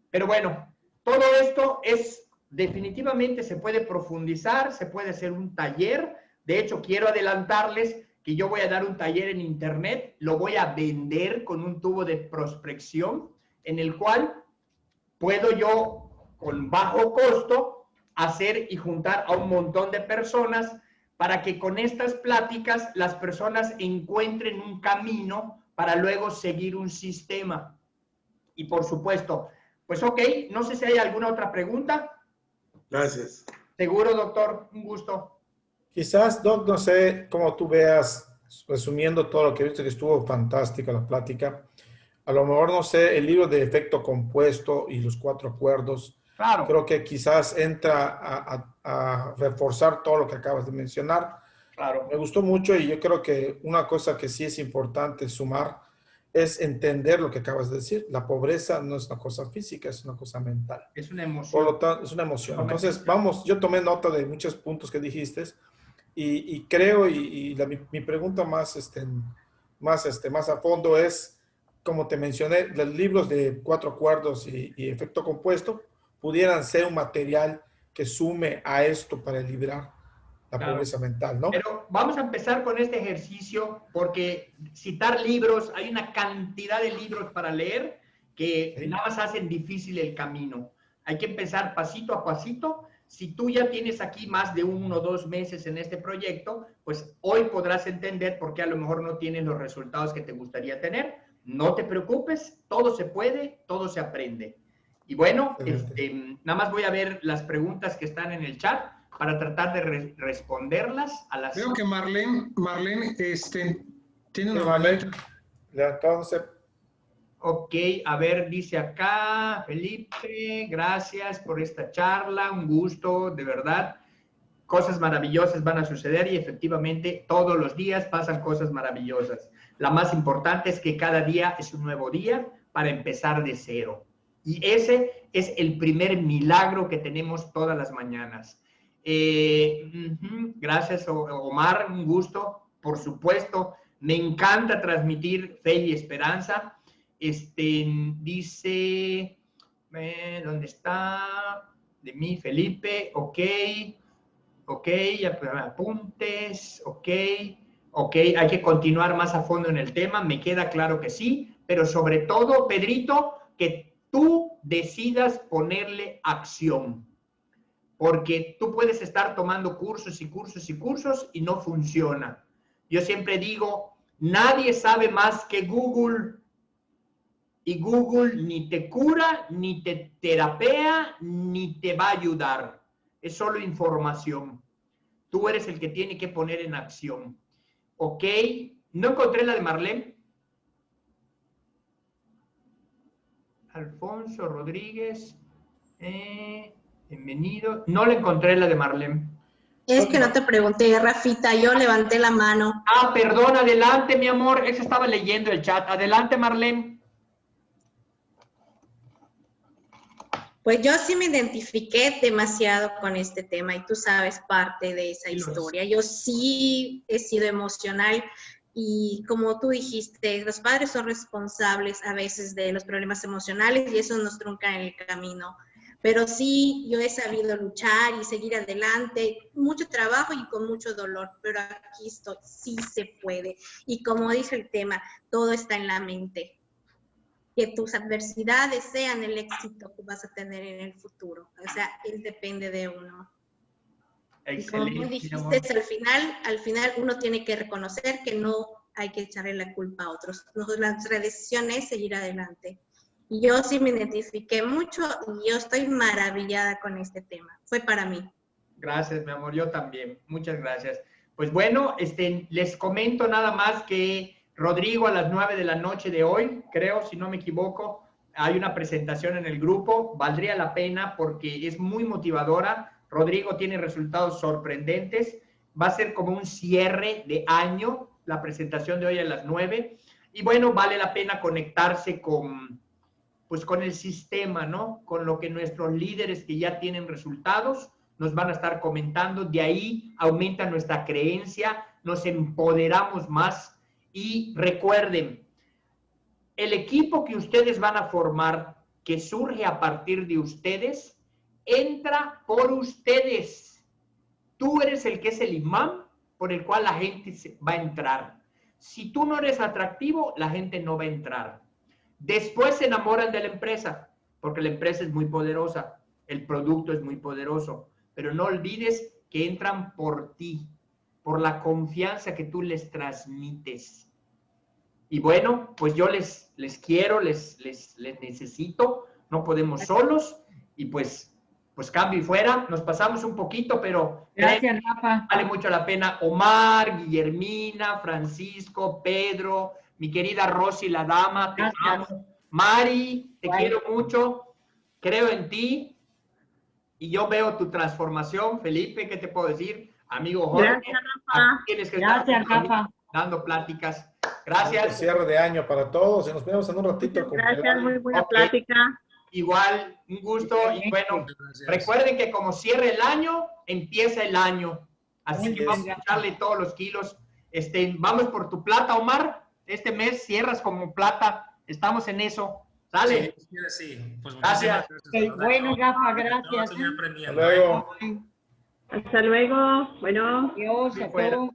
Speaker 1: pero bueno, todo esto es, definitivamente se puede profundizar, se puede hacer un taller. De hecho, quiero adelantarles que yo voy a dar un taller en internet, lo voy a vender con un tubo de prospección, en el cual puedo yo, con bajo costo, hacer y juntar a un montón de personas para que con estas pláticas las personas encuentren un camino para luego seguir un sistema. Y por supuesto, pues ok, no sé si hay alguna otra pregunta.
Speaker 3: Gracias.
Speaker 1: Seguro, doctor, un gusto.
Speaker 4: Quizás, Doc, no sé cómo tú veas, resumiendo todo lo que viste, que estuvo fantástica la plática. A lo mejor, no sé, el libro de efecto compuesto y los 4 acuerdos,
Speaker 1: Claro.
Speaker 4: creo que quizás entra a reforzar todo lo que acabas de mencionar.
Speaker 1: Claro.
Speaker 4: Me gustó mucho y yo creo que una cosa que sí es importante sumar es entender lo que acabas de decir. La pobreza no es una cosa física, es una cosa mental.
Speaker 1: Es una emoción.
Speaker 4: Por lo tanto, es una emoción. Entonces, vamos, yo tomé nota de muchos puntos que dijiste y creo, mi pregunta más a fondo es, como te mencioné, los libros de 4 acuerdos y efecto compuesto pudieran ser un material que sume a esto para liberar la pobreza mental, ¿no?
Speaker 1: Pero vamos a empezar con este ejercicio porque citar libros, hay una cantidad de libros para leer que
Speaker 4: Sí.
Speaker 1: nada más hacen difícil el camino. Hay que empezar pasito a pasito. Si tú ya tienes aquí más de 1 o 2 meses en este proyecto, pues hoy podrás entender por qué a lo mejor no tienes los resultados que te gustaría tener. No te preocupes, todo se puede, todo se aprende. Y bueno, nada más voy a ver las preguntas que están en el chat para tratar de responderlas a las...
Speaker 2: Veo que Marlene tiene una
Speaker 4: Marlene, entonces...
Speaker 1: Ok, a ver, dice acá, Felipe, gracias por esta charla, un gusto, de verdad. Cosas maravillosas van a suceder y efectivamente todos los días pasan cosas maravillosas. La más importante es que cada día es un nuevo día para empezar de cero. Y ese es el primer milagro que tenemos todas las mañanas. Gracias, Omar, un gusto, por supuesto. Me encanta transmitir fe y esperanza. Dice, ¿dónde está? De mí, Felipe, ok, apuntes, ok, hay que continuar más a fondo en el tema, me queda claro que sí, pero sobre todo, Pedrito, que tú decidas ponerle acción, porque tú puedes estar tomando cursos y cursos y cursos y no funciona. Yo siempre digo, nadie sabe más que Google, y Google ni te cura, ni te terapea, ni te va a ayudar. Es solo información. Tú eres el que tiene que poner en acción. Ok, no encontré la de Marlene. Alfonso Rodríguez, bienvenido. No le encontré la de Marlene.
Speaker 5: Es que no te pregunté, Rafita, yo levanté la mano.
Speaker 1: Ah, perdón, adelante, mi amor. Esa estaba leyendo el chat. Adelante, Marlene.
Speaker 5: Pues yo sí me identifiqué demasiado con este tema y tú sabes parte de esa historia. Yo sí he sido emocional y como tú dijiste, los padres son responsables a veces de los problemas emocionales y eso nos trunca en el camino. Pero sí, yo he sabido luchar y seguir adelante, mucho trabajo y con mucho dolor, pero aquí estoy, sí se puede. Y como dice el tema, todo está en la mente. que tus adversidades sean el éxito que vas a tener en el futuro. O sea, depende de uno.
Speaker 1: Excelente.
Speaker 5: Y como tú dijiste, al final uno tiene que reconocer que no hay que echarle la culpa a otros. Nuestra decisión es seguir adelante. Y yo sí me identifiqué mucho y yo estoy maravillada con este tema. Fue para mí.
Speaker 1: Gracias, mi amor, yo también. Muchas gracias. Pues bueno, les comento nada más que Rodrigo a las 9 de la noche de hoy, creo, si no me equivoco, hay una presentación en el grupo. Valdría la pena porque es muy motivadora. Rodrigo tiene resultados sorprendentes. Va a ser como un cierre de año, la presentación de hoy a las 9. Y bueno, vale la pena conectarse con el sistema, ¿no? Con lo que nuestros líderes que ya tienen resultados nos van a estar comentando. De ahí aumenta nuestra creencia, nos empoderamos más. Y recuerden, el equipo que ustedes van a formar, que surge a partir de ustedes, entra por ustedes. Tú eres el que es el imán por el cual la gente va a entrar. Si tú no eres atractivo, la gente no va a entrar. Después se enamoran de la empresa, porque la empresa es muy poderosa, el producto es muy poderoso, pero no olvides que entran por ti, por la confianza que tú les transmites. Y bueno, pues yo les quiero, les necesito, no podemos solos, y pues cambio y fuera, nos pasamos un poquito, pero
Speaker 6: gracias, Rafa.
Speaker 1: Vale mucho la pena. Omar, Guillermina, Francisco, Pedro, mi querida Rosy, la dama, te amo. Mari, te quiero mucho, creo en ti, y yo veo tu transformación. Felipe, ¿qué te puedo decir? Amigo Jorge,
Speaker 6: gracias, Rafa.
Speaker 1: Tienes que
Speaker 6: gracias,
Speaker 1: estar
Speaker 6: Rafa.
Speaker 1: Dando pláticas. Gracias.
Speaker 4: Cierre de año para todos y nos vemos en un ratito.
Speaker 6: Gracias, muy buena plática.
Speaker 1: Igual, un gusto. Y bueno, recuerden que como cierra el año, empieza el año. Así que vamos a echarle todos los kilos. Vamos por tu plata, Omar. Este mes cierras como plata. Estamos en eso. ¿Sale?
Speaker 7: Sí. Pues
Speaker 1: gracias.
Speaker 6: Bueno, Rafa, gracias.
Speaker 4: Hasta luego.
Speaker 6: Hasta luego. Bueno, adiós a todos.